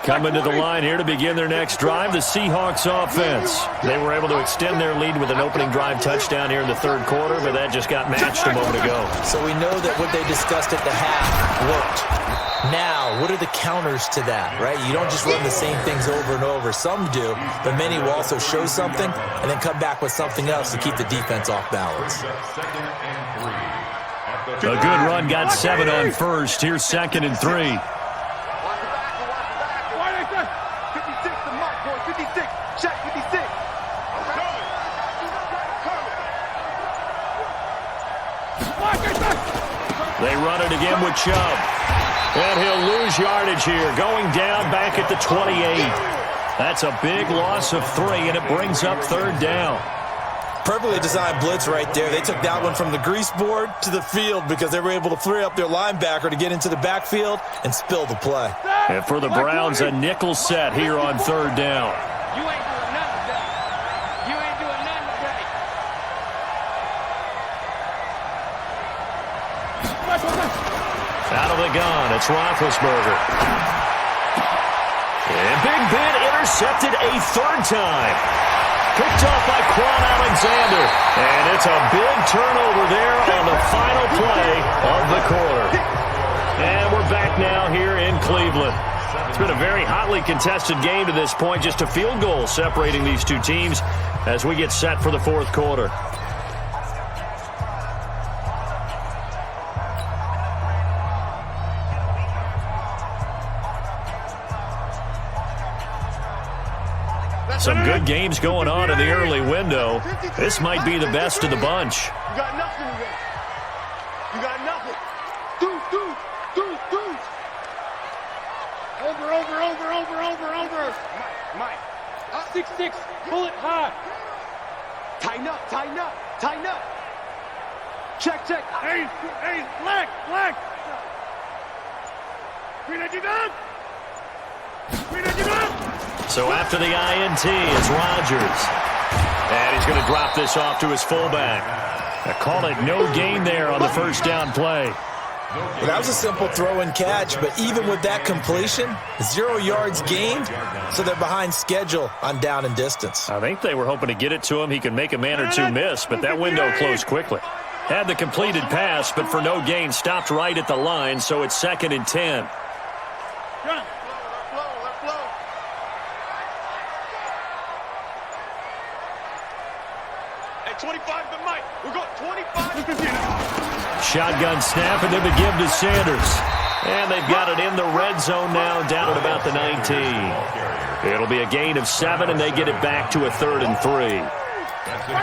Coming to the line here to begin their next drive, the Seahawks offense. They were able to extend their lead with an opening drive touchdown here in the 3rd quarter, but that just got matched a moment ago. So we know that what they discussed at the half worked. Now, what are the counters to that, right? You don't just run the same things over and over. Some do, but many will also show something and then come back with something else to keep the defense off balance. A good run, got 7 on first. Here's 2nd and 3. They run it again with Chubb. And he'll lose yardage here, going down back at the 28. That's a big loss of 3, and it brings up 3rd down. Perfectly designed blitz right there. They took that one from the grease board to the field because they were able to free up their linebacker to get into the backfield and spill the play. And for the Browns, a nickel set here on 3rd down. You ain't doing nothing today. You ain't doing nothing today. Out of the gun, it's Roethlisberger. And Big Ben intercepted a 3rd time. Picked off by Quan Alexander. And it's a big turnover there on the final play of the quarter. And we're back now here in Cleveland. It's been a very hotly contested game to this point. Just a field goal separating these two teams as we get set for the 4th quarter. Some good games going on in the early window. This might be the best of the bunch. You got nothing today. You got nothing. Deuce. Over. Mike. 6-6. Pull it high. Tighten up. Check. Hey, black. Green down. So after the INT, it's Rodgers. And he's going to drop this off to his fullback. I call it no gain there on the 1st down play. Well, that was a simple throw and catch, but even with that completion, 0 yards gained, so they're behind schedule on down and distance. I think they were hoping to get it to him. He could make a man or two miss, but that window closed quickly. Had the completed pass, but for no gain, stopped right at the line, so it's 2nd and 10. Let flow. Hey, 25 to Mike. We're going 25. Shotgun snap, and then the give to Sanders. And they've got it in the red zone now, down at about the 19. It'll be a gain of 7, and they get it back to a 3rd and 3.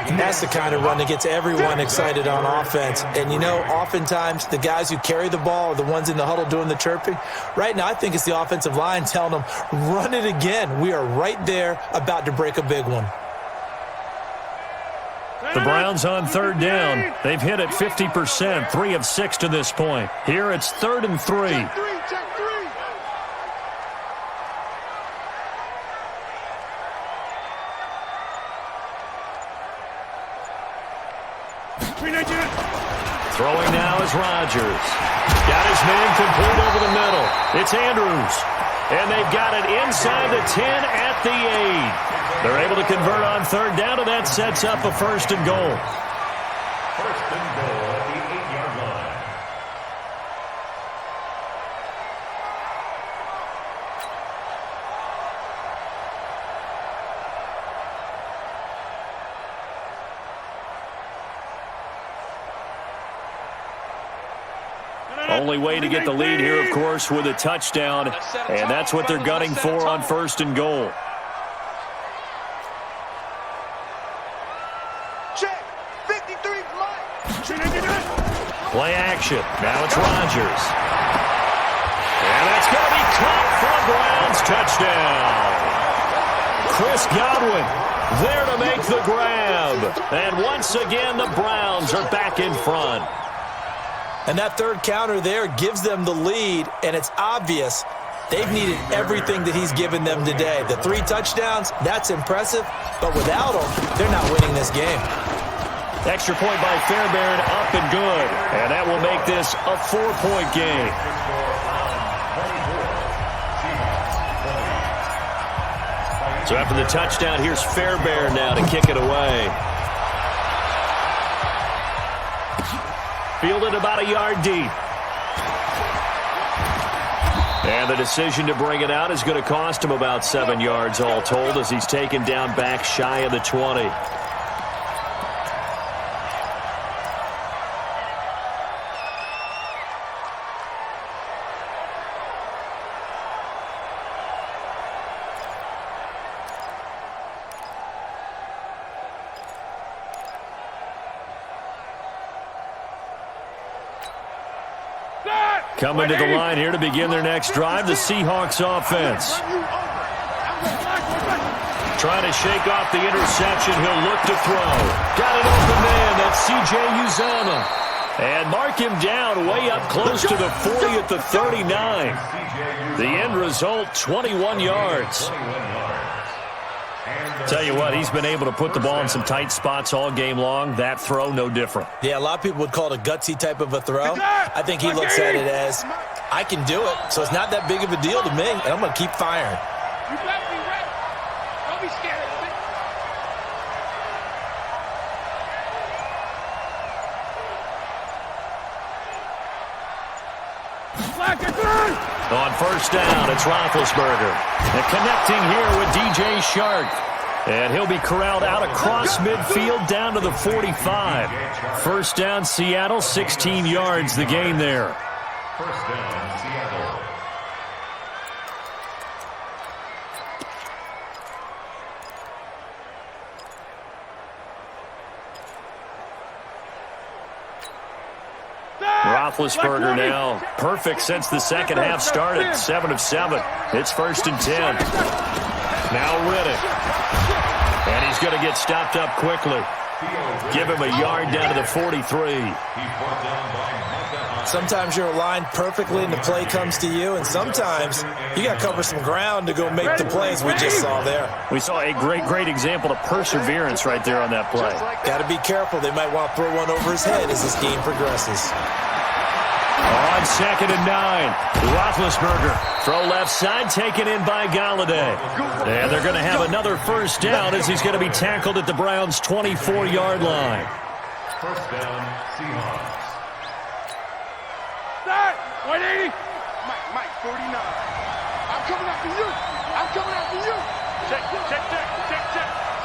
And that's the kind of run that gets everyone excited on offense. And, you know, oftentimes the guys who carry the ball are the ones in the huddle doing the chirping. Right now, I think it's the offensive line telling them, run it again. We are right there about to break a big one. The Browns on third down. They've hit it 50%, 3 of 6 to this point. Here it's 3rd and 3. Check three. Throwing now is Rodgers. Got his man complete over the middle. It's Andrews. And they've got it inside the 10 at the 8. They're able to convert on third down, and that sets up a 1st and goal. 1st and goal at the 8-yard line. Only way to get the lead here, of course, with a touchdown, and that's what they're gunning for on 1st and goal. Check. 53 Play action. Now it's Rodgers. And that's going to be caught for a Browns touchdown. Chris Godwin there to make the grab. And once again, the Browns are back in front. And that third counter there gives them the lead, and it's obvious they've needed everything that he's given them today. The 3 touchdowns, that's impressive, but without him, they're not winning this game. Extra point by Fairbairn, up and good. And that will make this a 4-point game. So after the touchdown, here's Fairbairn now to kick it away. Fielded about a yard deep. And the decision to bring it out is going to cost him about 7 yards all told as he's taken down back shy of the 20. Coming to the line here to begin their next drive, the Seahawks offense. Trying to shake off the interception. He'll look to throw. Got an open man. That's C.J. Uzomah. And mark him down way up close to the 40 at the 39. The end result, 21 yards. Tell you what, he's been able to put the ball in some tight spots all game long. That throw, no different. Yeah, a lot of people would call it a gutsy type of a throw. I think he looks at it as, I can do it, so it's not that big of a deal to me, and I'm going to keep firing. You better be ready. Don't be scared of it. On first down, it's Roethlisberger. And connecting here with DJ Shark. And he'll be corralled out across midfield down to the 45. First down, Seattle, 16 yards the gain there. First down, Seattle. Roethlisberger now perfect since the second half started. 7 of 7. It's 1st and 10. Now Riddick. And he's going to get stopped up quickly. Give him a yard down to the 43. Sometimes you're aligned perfectly and the play comes to you, and sometimes you got to cover some ground to go make the plays we just saw there. We saw a great example of perseverance right there on that play. Got to be careful. They might want to throw one over his head as this game progresses. On 2nd and 9, Roethlisberger. Throw left side, taken in by Galladay. And they're going to have another first down as he's going to be tackled at the Browns' 24-yard line. First down, Seahawks. 180. Mike, 49. I'm coming after you. I'm coming after you. Check.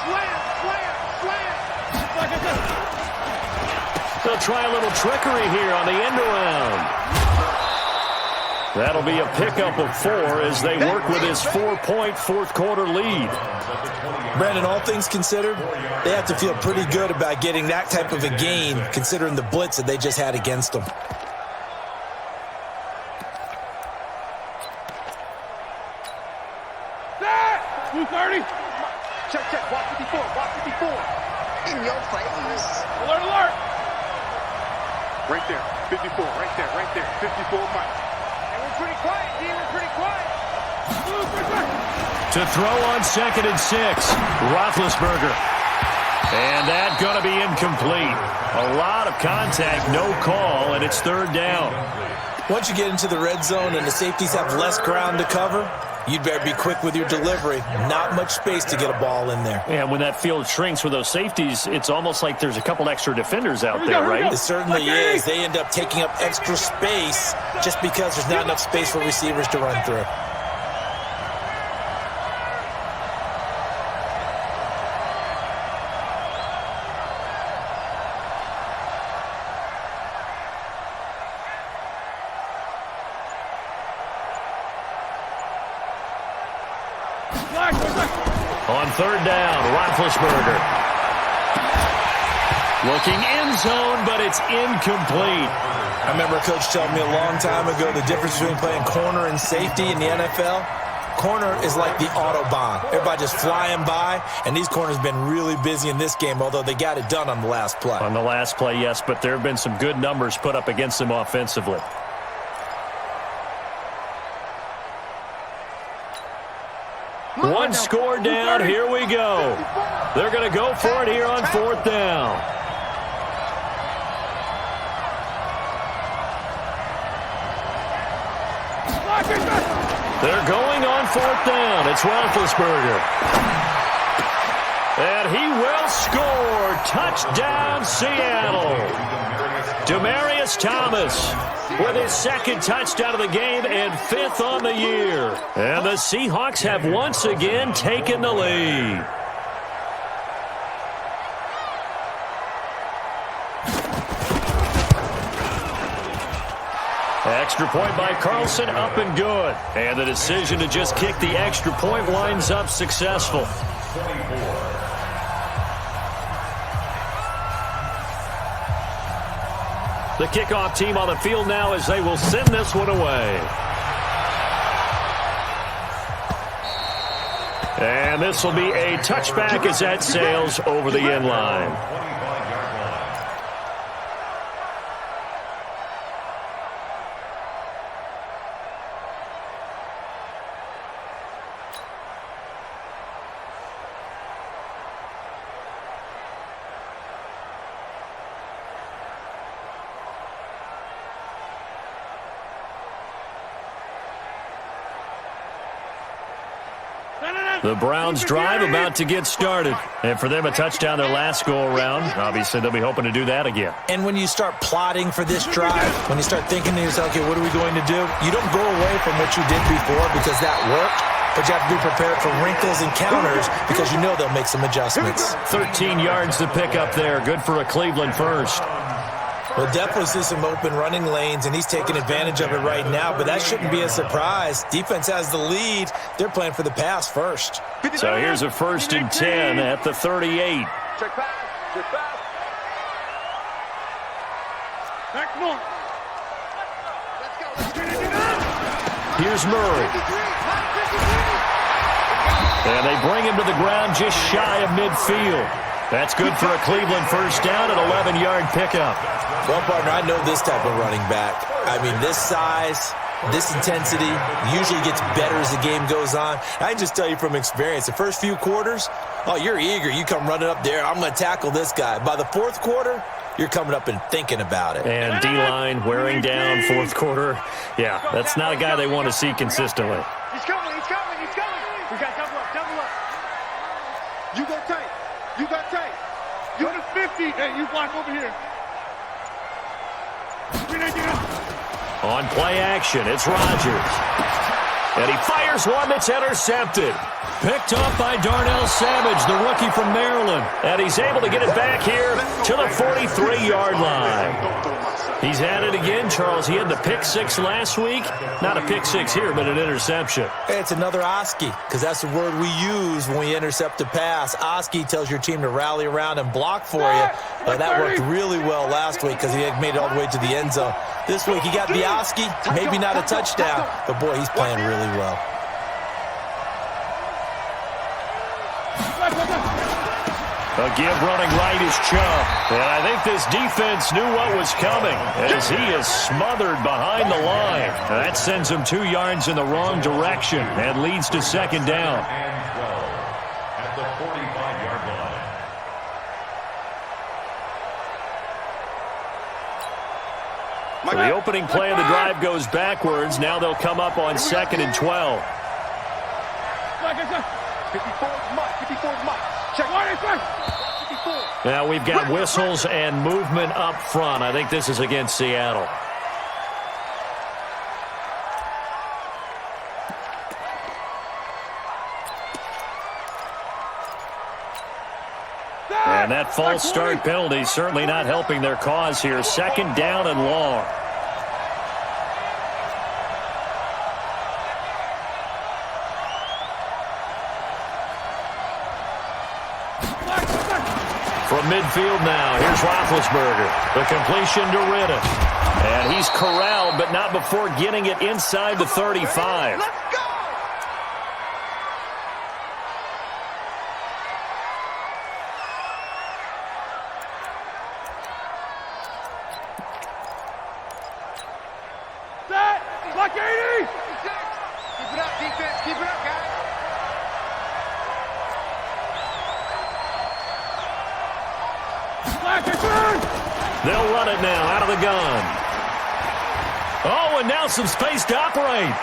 Slam. They'll try a little trickery here on the end around. That'll be a pickup of 4 as they work with his 4-point fourth-quarter lead. Brandon, all things considered, they have to feel pretty good about getting that type of a gain considering the blitz that they just had against them. Check. Watch 54. In your face. Alert, alert. Right there. 54. Right there. Right there. 54 Mike. And we're pretty quiet, D. We're pretty quiet. To throw on 2nd and 6. Roethlisberger. And that's going to be incomplete. A lot of contact, no call, and it's 3rd down. Once you get into the red zone and the safeties have less ground to cover, you'd better be quick with your delivery. Not much space to get a ball in there. And when that field shrinks with those safeties, it's almost like there's a couple extra defenders out there, right? It certainly is. They end up taking up extra space just because there's not enough space for receivers to run through. On 3rd down, Roethlisberger. Looking end zone, but it's incomplete. I remember a coach telling me a long time ago the difference between playing corner and safety in the NFL. Corner is like the Autobahn. Everybody just flying by, and these corners have been really busy in this game, although they got it done on the last play. On the last play, yes, but there have been some good numbers put up against them offensively. One score down, here we go. They're going to go for it here on 4th down. They're going on 4th down. It's Roethlisberger. And he will score. Touchdown, Seattle. Demaryius Thomas with his 2nd touchdown of the game and 5th on the year. And the Seahawks have once again taken the lead. Extra point by Carlson, up and good. And the decision to just kick the extra point winds up successful. The kickoff team on the field now as they will send this one away. And this will be a touchback as that sails over the end line. The Browns drive about to get started. And for them, a touchdown their last go-around. Obviously, they'll be hoping to do that again. And when you start plotting for this drive, when you start thinking to yourself, okay, what are we going to do? You don't go away from what you did before because that worked. But you have to be prepared for wrinkles and counters because you know they'll make some adjustments. 13 yards to pick up there. Good for a Cleveland first. We'll definitely see some open running lanes, and he's taking advantage of it right now, but that shouldn't be a surprise. Defense has the lead. They're playing for the pass first. So here's a 1st and 10 at the 38. Check pass. Check pass. Back north. Let's go. Here's Murray. And they bring him to the ground just shy of midfield. That's good for a Cleveland first down, an 11-yard pickup. Well, partner, I know this type of running back. I mean, this size, this intensity usually gets better as the game goes on. I can just tell you from experience, the first few quarters, oh, you're eager. You come running up there, I'm going to tackle this guy. By the 4th quarter, you're coming up and thinking about it. And D-line wearing down 4th quarter. Yeah, that's not a guy they want to see consistently. He's coming, he's coming, he's coming. We got double up, double up. You go tight. You got tight. You're the 50. Hey, you block over here. On play action, it's Rodgers. And he fires one that's intercepted. Picked off by Darnell Savage, the rookie from Maryland. And he's able to get it back here to the 43-yard line. He's had it again, Charles. He had the pick 6 last week. Not a pick 6 here, but an interception. Hey, it's another Oski, because that's the word we use when we intercept a pass. Oski tells your team to rally around and block for you. That worked really well last week because he had made it all the way to the end zone. This week he got the Oski, maybe not a touchdown, but boy, he's playing really well. A give running right is Chubb. And I think this defense knew what was coming as he is smothered behind the line. That sends him 2 yards in the wrong direction and leads to second down. At the 45-yard line. So the opening play of the drive goes backwards. Now they'll come up on 2nd and 12. 54 Mike. Check. Now we've got whistles and movement up front. I think this is against Seattle. And that false start penalty certainly not helping their cause here. 2nd down and long. From midfield now, here's Roethlisberger. The completion to Riddick. And he's corralled, but not before getting it inside the 35. Let's go! Set! Block 80! Keep it up, defense. Keep it up, guys. They'll run it now out of the gun. Oh, and now some space to operate.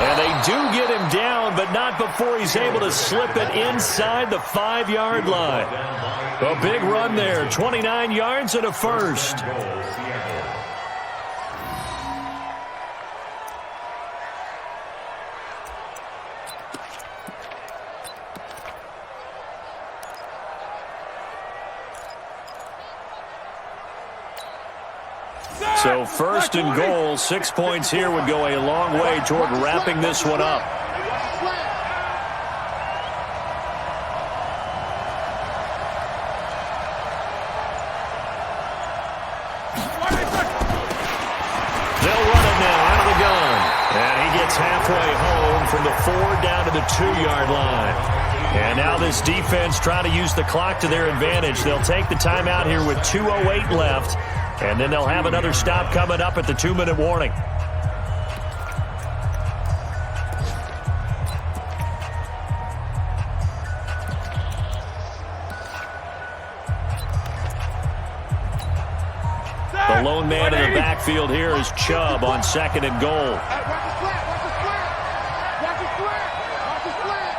And they do get him down, but not before he's able to slip it inside the 5-yard line. A big run there, 29 yards and a first. So 1st and goal, 6 points here would go a long way toward wrapping this one up. They'll run it now out of the gun. And he gets halfway home from the 4 down to the 2-yard line. And now this defense trying to use the clock to their advantage. They'll take the timeout here with 2:08 left. And then they'll have another stop coming up at the 2-minute warning. The lone man in the backfield here is Chubb on 2nd and goal. Watch the slant. Watch the slant. Watch the slant. Watch the slant.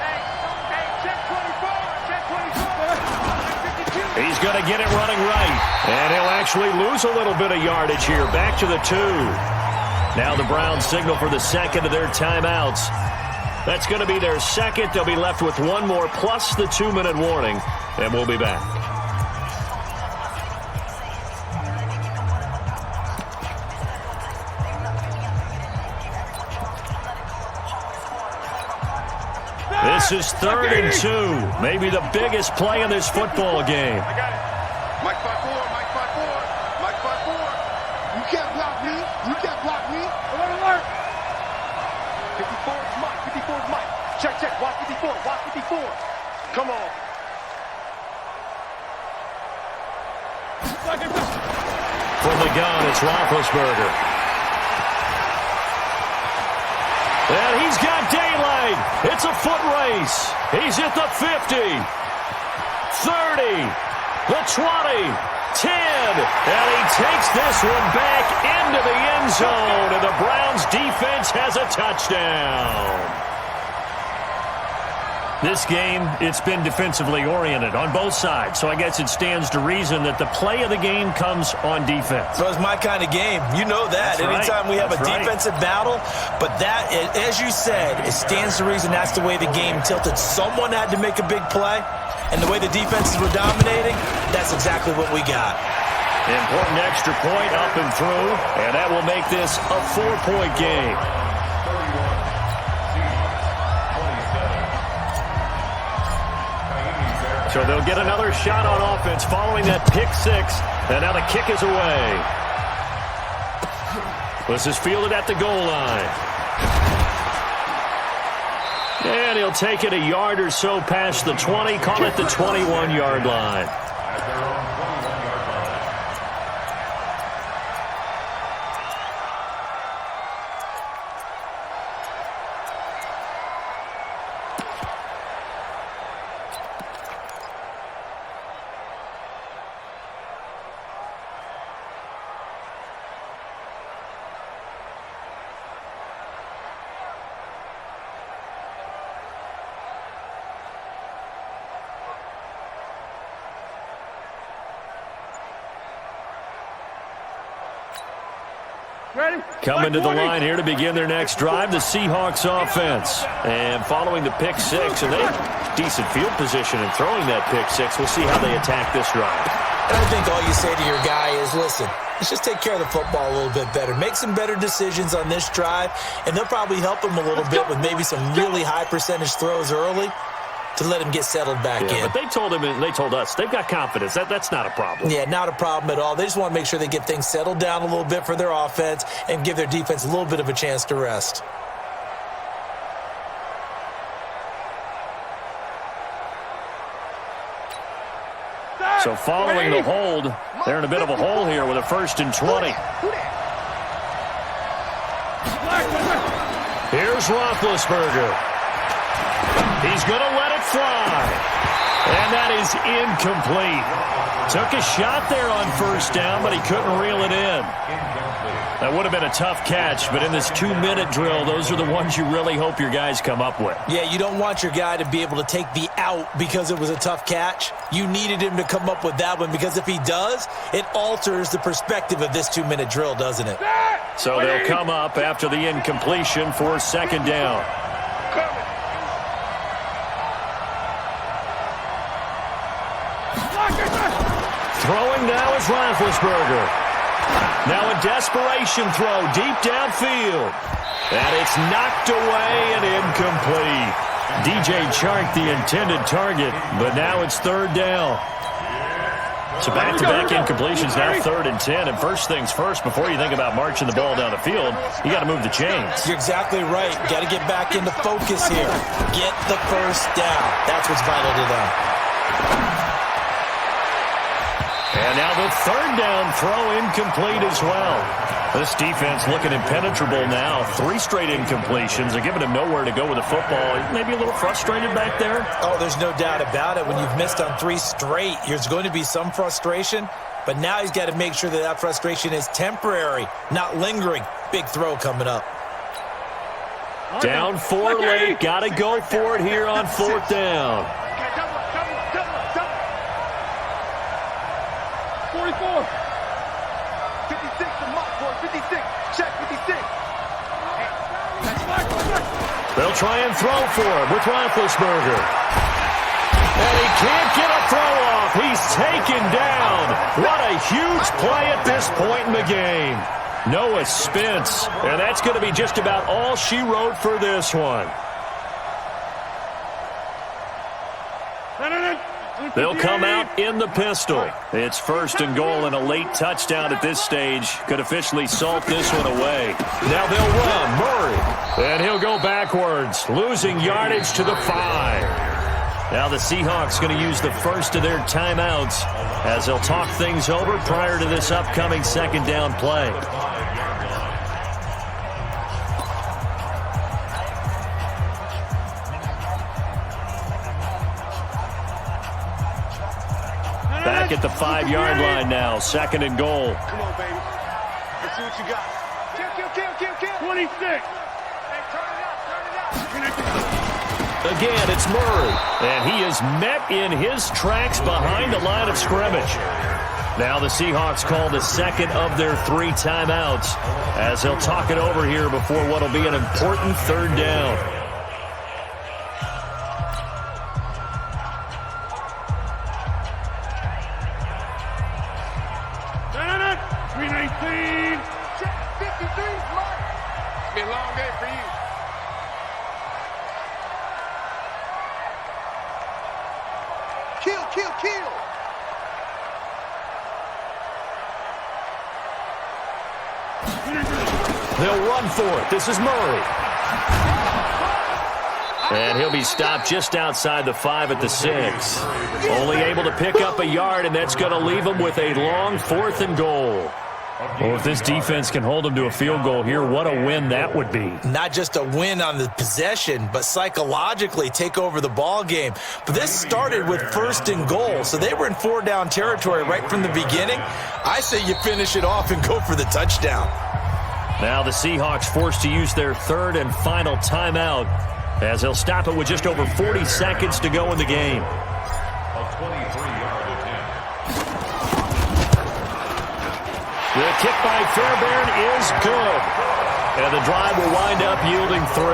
Hey, check 24. Check 24. He's going to get it running right. And he'll actually lose a little bit of yardage here. Back to the 2. Now the Browns signal for the 2nd of their timeouts. That's going to be their 2nd. They'll be left with 1 more plus the 2-minute warning. And we'll be back. This is 3rd and 2. Maybe the biggest play in this football game. I got it. Mike 5-4. Mike 5-4. Mike 5-4. You can't block me. You can't block me. Alert, alert. 54 is Mike. 54 is Mike. Check, check. Watch 54. Watch 54. Come on. From the gun, it's Roethlisberger. And he's got daylight. It's a foot race. He's at the 50, 30, the 20, 10. And he takes this one back into the end zone. And the Browns defense has a touchdown. This game, it's been defensively oriented on both sides. So I guess it stands to reason that the play of the game comes on defense. So it's my kind of game. You know that. That's Anytime right. we have That's a defensive battle. But that, as you said, it stands to reason that's the way the game tilted. Someone had to make a big play. And the way the defenses were dominating, that's exactly what we got. Important extra point up and through. And that will make this a 4-point game. So they'll get another shot on offense following that pick 6. And now the kick is away. This is fielded at the goal line. And he'll he'll take it a yard or so past the 20, call it the 21-yard line. At their own 21-yard line. Coming to the line here to begin their next drive, the Seahawks offense. And following the pick six, and they decent field position in throwing that pick six. We'll see how they attack this drive. I think all you say to your guy is, listen, let's just take care of the football a little bit better. Make some better decisions on this drive, and they'll probably help him a little bit with maybe some really high percentage throws early to let him get settled back in. But they told him, and they told us, they've got confidence. That's not a problem. Yeah, not a problem at all. They just want to make sure they get things settled down a little bit for their offense and give their defense a little bit of a chance to rest. So following the hold, they're in a bit of a hole here with a 1st and 20. Here's Roethlisberger. He's going to let it fly. And that is incomplete. Took a shot there on 1st down, but he couldn't reel it in. That would have been a tough catch, but in this 2-minute drill, those are the ones you really hope your guys come up with. Yeah, you don't want your guy to be able to take the out because it was a tough catch. You needed him to come up with that one, because if he does, it alters the perspective of this 2-minute drill, doesn't it? So they'll come up after the incompletion for 2nd down. Throwing now is Roethlisberger. Now a desperation throw deep downfield. And it's knocked away and incomplete. DJ Chark the intended target, but now it's 3rd down. So back-to-back incompletions, now 3rd and 10. And first things first, before you think about marching the ball down the field, you got to move the chains. You're exactly right. Got to get back into focus here. Get the 1st down. That's what's vital to them. And now the 3rd down throw incomplete as well. This defense looking impenetrable now. 3 straight incompletions. They're giving him nowhere to go with the football. Maybe a little frustrated back there. Oh, there's no doubt about it. When you've missed on 3 straight, there's going to be some frustration. But now he's got to make sure that that frustration is temporary, not lingering. Big throw coming up. Down 4 late. Got to go for it here on 4th down. 44. 56 to Mark, boy. 56. Check 56. They'll try and throw for him with Roethlisberger. And he can't get a throw off. He's taken down. What a huge play at this point in the game. Noah Spence. And that's going to be just about all she wrote for this one. They'll come out in the pistol. It's 1st and goal, and a late touchdown at this stage could officially salt this one away. Now they'll run Murray, and he'll go backwards, losing yardage to the 5. Now the Seahawks going to use the first of their timeouts as they'll talk things over prior to this upcoming 2nd down play. Back at the 5-yard line now, 2nd and goal. Come on, baby. Let's see what you got. Kill. 26. Hey, turn it up. Again, it's Murray, and he is met in his tracks behind the line of scrimmage. Now the Seahawks call the 2nd of their 3 timeouts as they'll talk it over here before what will be an important 3rd down. Kill. They'll run for it. This is Murray. And he'll be stopped just outside the 5 at the 6. Only able to pick up a yard, and that's going to leave him with a long 4th and goal. Well, if this defense can hold him to a field goal here, what a win that would be. Not just a win on the possession, but psychologically take over the ball game. But this started with 1st and goal, so they were in 4-down territory right from the beginning. I say you finish it off and go for the touchdown. Now the Seahawks forced to use their 3rd and final timeout, as they'll stop it with just over 40 seconds to go in the game. A 23-yard attempt. The kick by Fairbairn is good. And the drive will wind up yielding 3.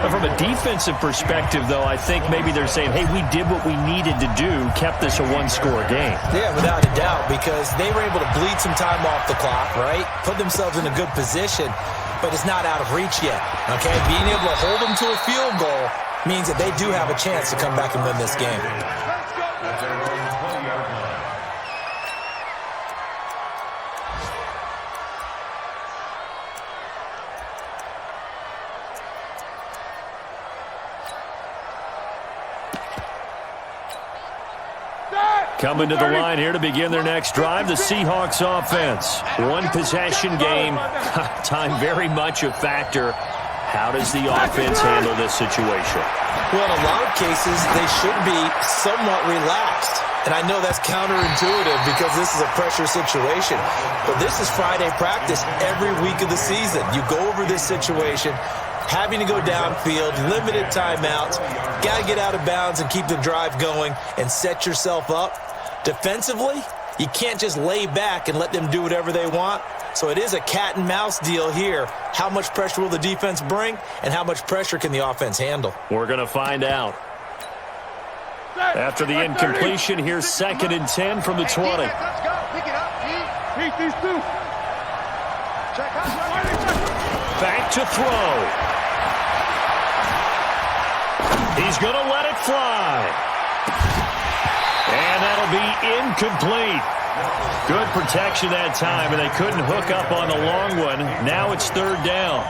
From a defensive perspective, though, I think maybe they're saying, hey, we did what we needed to do, kept this a 1-score game. Yeah, without a doubt, because they were able to bleed some time off the clock, right? Put themselves in a good position, but it's not out of reach yet, okay? Being able to hold them to a field goal means that they do have a chance to come back and win this game. That's their own 20-yard line. Coming to the line here to begin their next drive, the Seahawks offense. 1 possession game. Time very much a factor. How does the offense handle this situation? Well, in a lot of cases, they should be somewhat relaxed. And I know that's counterintuitive because this is a pressure situation. But this is Friday practice every week of the season. You go over this situation, having to go downfield, limited timeouts, got to get out of bounds and keep the drive going and set yourself up. Defensively, you can't just lay back and let them do whatever they want. So it is a cat and mouse deal here. How much pressure will the defense bring, and how much pressure can the offense handle? We're going to find out. After the incompletion, here's 2nd and 10 from the 20. Let's go. Pick it up. Beat these 2. Check out. Back to throw. He's going to let it fly. And that'll be incomplete. Good protection that time, and they couldn't hook up on the long one. Now it's 3rd down.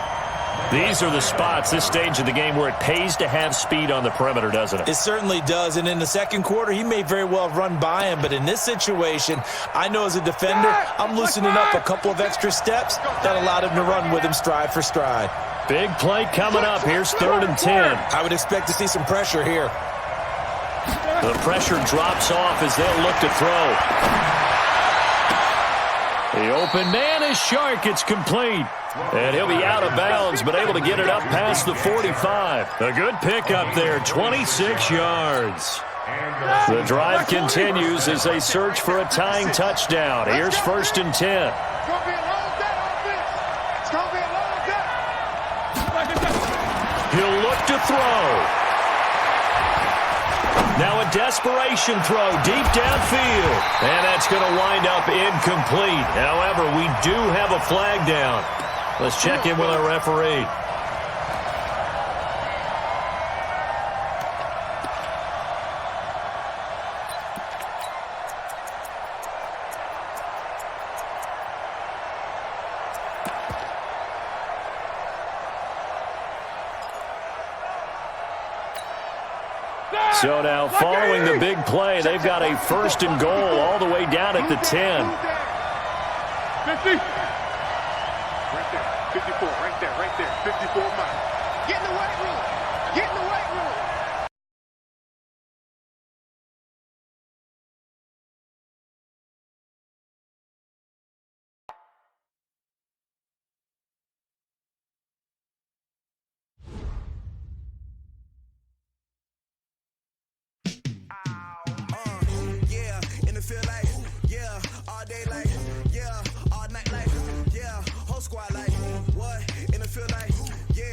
These are the spots, this stage of the game, where it pays to have speed on the perimeter, doesn't it? It certainly does, and in the second quarter, he may very well run by him, but in this situation, I know as a defender, I'm loosening up a couple of extra steps that allowed him to run with him stride for stride. Big play coming up. Here's 3rd and 10. I would expect to see some pressure here. The pressure drops off as they'll look to throw. The open man is Shark. It's complete. And he'll be out of bounds, but able to get it up past the 45. A good pickup there, 26 yards. The drive continues as they search for a tying touchdown. Here's 1st and 10. It's going to be a long day, offense. It's going to be a long day. He'll look to throw. Now a desperation throw deep downfield. And that's going to wind up incomplete. However, we do have a flag down. Let's check in with our referee. So now, following the big play, they've got a 1st and goal all the way down at the 10. 50. Right there. 54. Right there. 54 miles. Get in the weight room. Get in the weight room. Squad like what in the field like yeah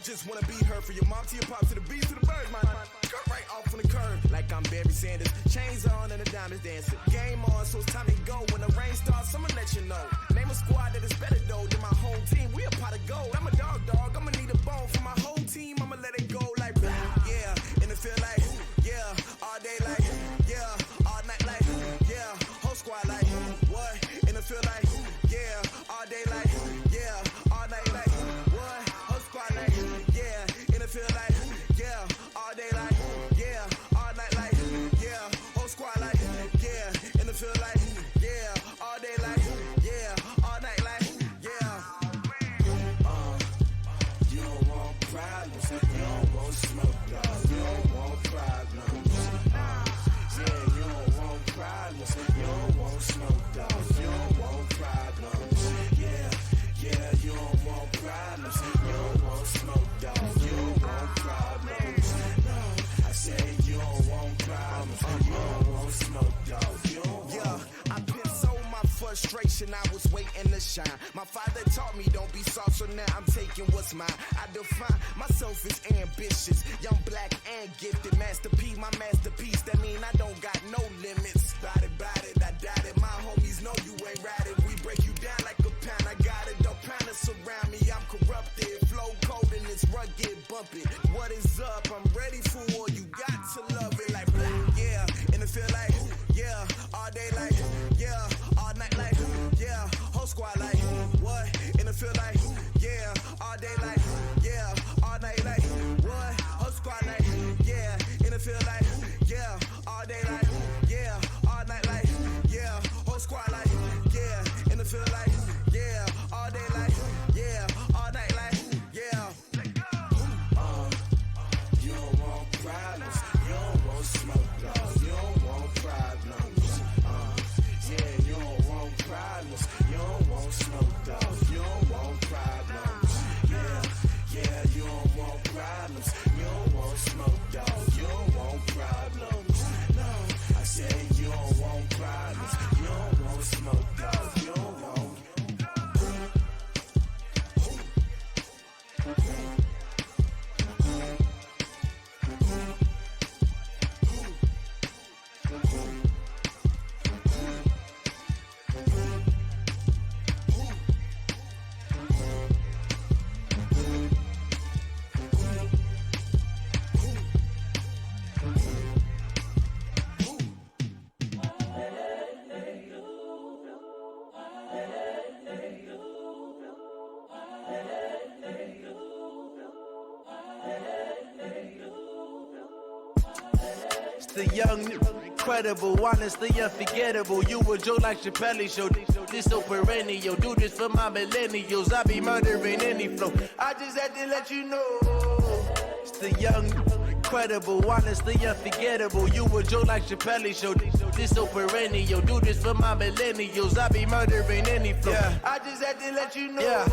just wanna be heard. For your mom to your pop to the beast to the birds, my cut right off on the curb. Like I'm Barry Sanders, chains on and the diamonds dancing. Game on, so it's time to go. When the rain starts, I'ma let you know. Name a squad that is better though than my home team. We a pot of gold. I'm a dog, I'ma need a bone for my whole team. I'ma let it go like yeah, and it feel like yeah, all day like yeah, all night like yeah, whole squad like what? And it feel like yeah, all day like yeah, all night like what? Whole squad like yeah, and it feel like yeah, all day like yeah, all night like yeah, whole squad like yeah, and it feel like yeah, all day like yeah, all night like yeah. You don't want problems, you don't want smoke, dog. You don't want problems. Yeah, you don't want problems, you don't want smoke, dog. You don't want problems. Yeah, you don't want problems, you don't want smoke, dog. You don't want problems. No, I said you don't want problems, you don't want smoke, dog. You don't want. I been so my frustration, I was waiting to shine. My father taught me don't be soft, so now I'm taking what's mine. I define myself as ambitious, young, black, and gifted. Master P, my masterpiece. That mean I don't got no limits. Bout it, I doubt it. My homies know you ain't ride it. We break you down like a pound. I got it, don't pound it surround me. I'm corrupted, flow cold and it's rugged, bump it. What is up? I'm ready for war. You got to love it like yeah, and it feel like yeah, all day like yeah, all night like yeah, whole squad like what? And it feel like yeah, all day like yeah, all night like what? Whole squad like yeah, and it feel like yeah, all day like yeah, all night like yeah, whole squad like yeah, and it feel like yeah, all day like yeah, all night like yeah. You don't want problems, you don't want smoke, dog. You don't want problems. Yeah, you don't want problems, you don't want smoke, dog. You don't want problems. Yeah, you don't want problems, you don't want smoke, dog. You don't want problems. No, I said you don't want problems, you don't want smoke, dog. You don't want. The young, incredible, honestly unforgettable. You a joke like Chappelle show. This so perennial. Do this for my millennials. I be murdering any flow. I just had to let you know. It's the young, incredible, honestly unforgettable. You a joke like Chappelle show. This so perennial. Do this for my millennials. I be murdering any flow. Yeah. I just had to let you know. Yeah.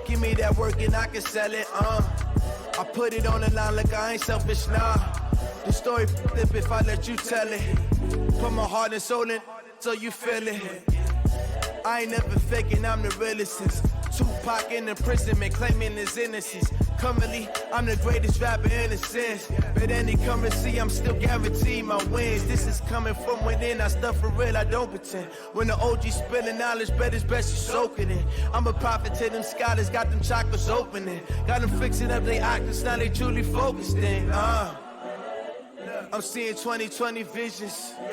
Give me that work and I can sell it. I put it on the line like I ain't selfish, nah. The story flip if I let you tell it. Put my heart and soul in so you feel it. I ain't never faking, I'm the realest since Tupac in imprisonment, claiming his innocence. Currently, I'm the greatest rapper in a sense. But any currency, I'm still guaranteed my wins. This is coming from within, I stuff for real, I don't pretend. When the OG spilling knowledge, bet it's best you soaking it. I'm a prophet to them scholars, got them chakras opening. Got them fixing up they octaves, now they truly focused in. I'm seeing 20/20 visions.